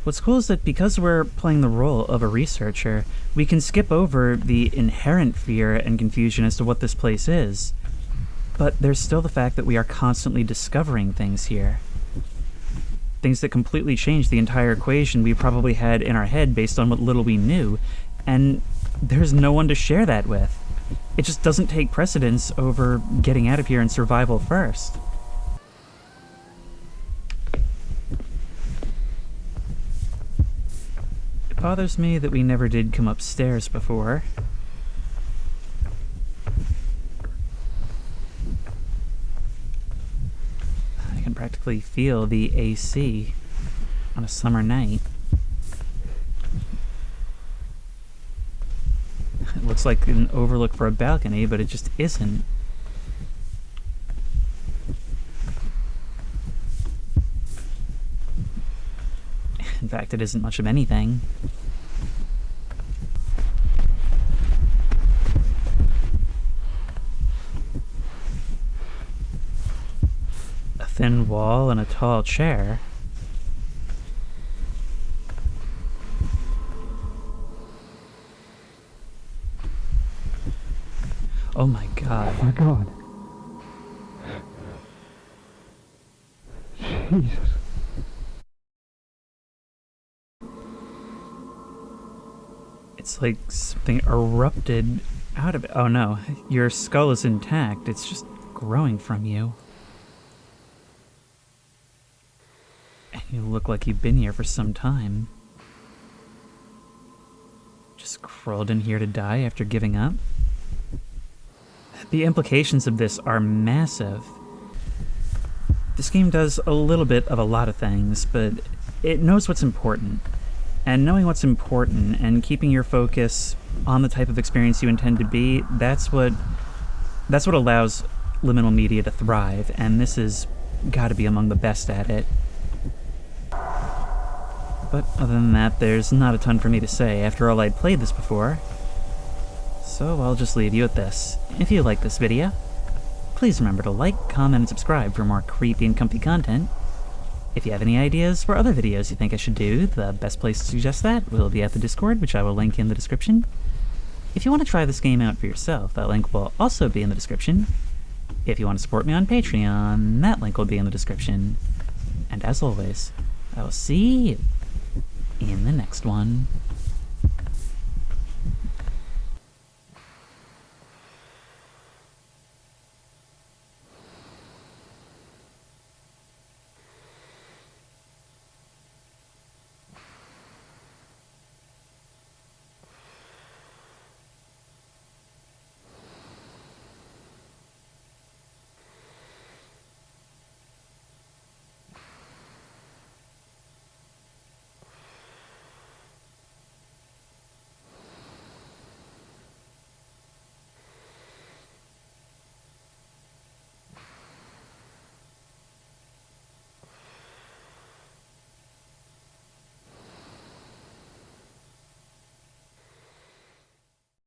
What's cool is that because we're playing the role of a researcher, we can skip over the inherent fear and confusion as to what this place is. But there's still the fact that we are constantly discovering things here. Things that completely change the entire equation we probably had in our head based on what little we knew, and there's no one to share that with. It just doesn't take precedence over getting out of here and survival first. It bothers me that we never did come upstairs before. I can practically feel the AC on a summer night. It looks like an overlook for a balcony, but it just isn't. In fact, it isn't much of anything. A thin wall and a tall chair. Oh my god. Oh my god. Jesus. It's like something erupted out of it. Oh no, your skull is intact. It's just growing from you. And you look like you've been here for some time. Just crawled in here to die after giving up? The implications of this are massive. This game does a little bit of a lot of things, but it knows what's important. And knowing what's important and keeping your focus on the type of experience you intend to be, that's what allows liminal media to thrive, and this has got to be among the best at it. But other than that, there's not a ton for me to say. After all, I'd played this before. So I'll just leave you at this. If you like this video, please remember to like, comment, and subscribe for more creepy and comfy content. If you have any ideas for other videos you think I should do, the best place to suggest that will be at the Discord, which I will link in the description. If you want to try this game out for yourself, that link will also be in the description. If you want to support me on Patreon, that link will be in the description. And as always, I will see you in the next one.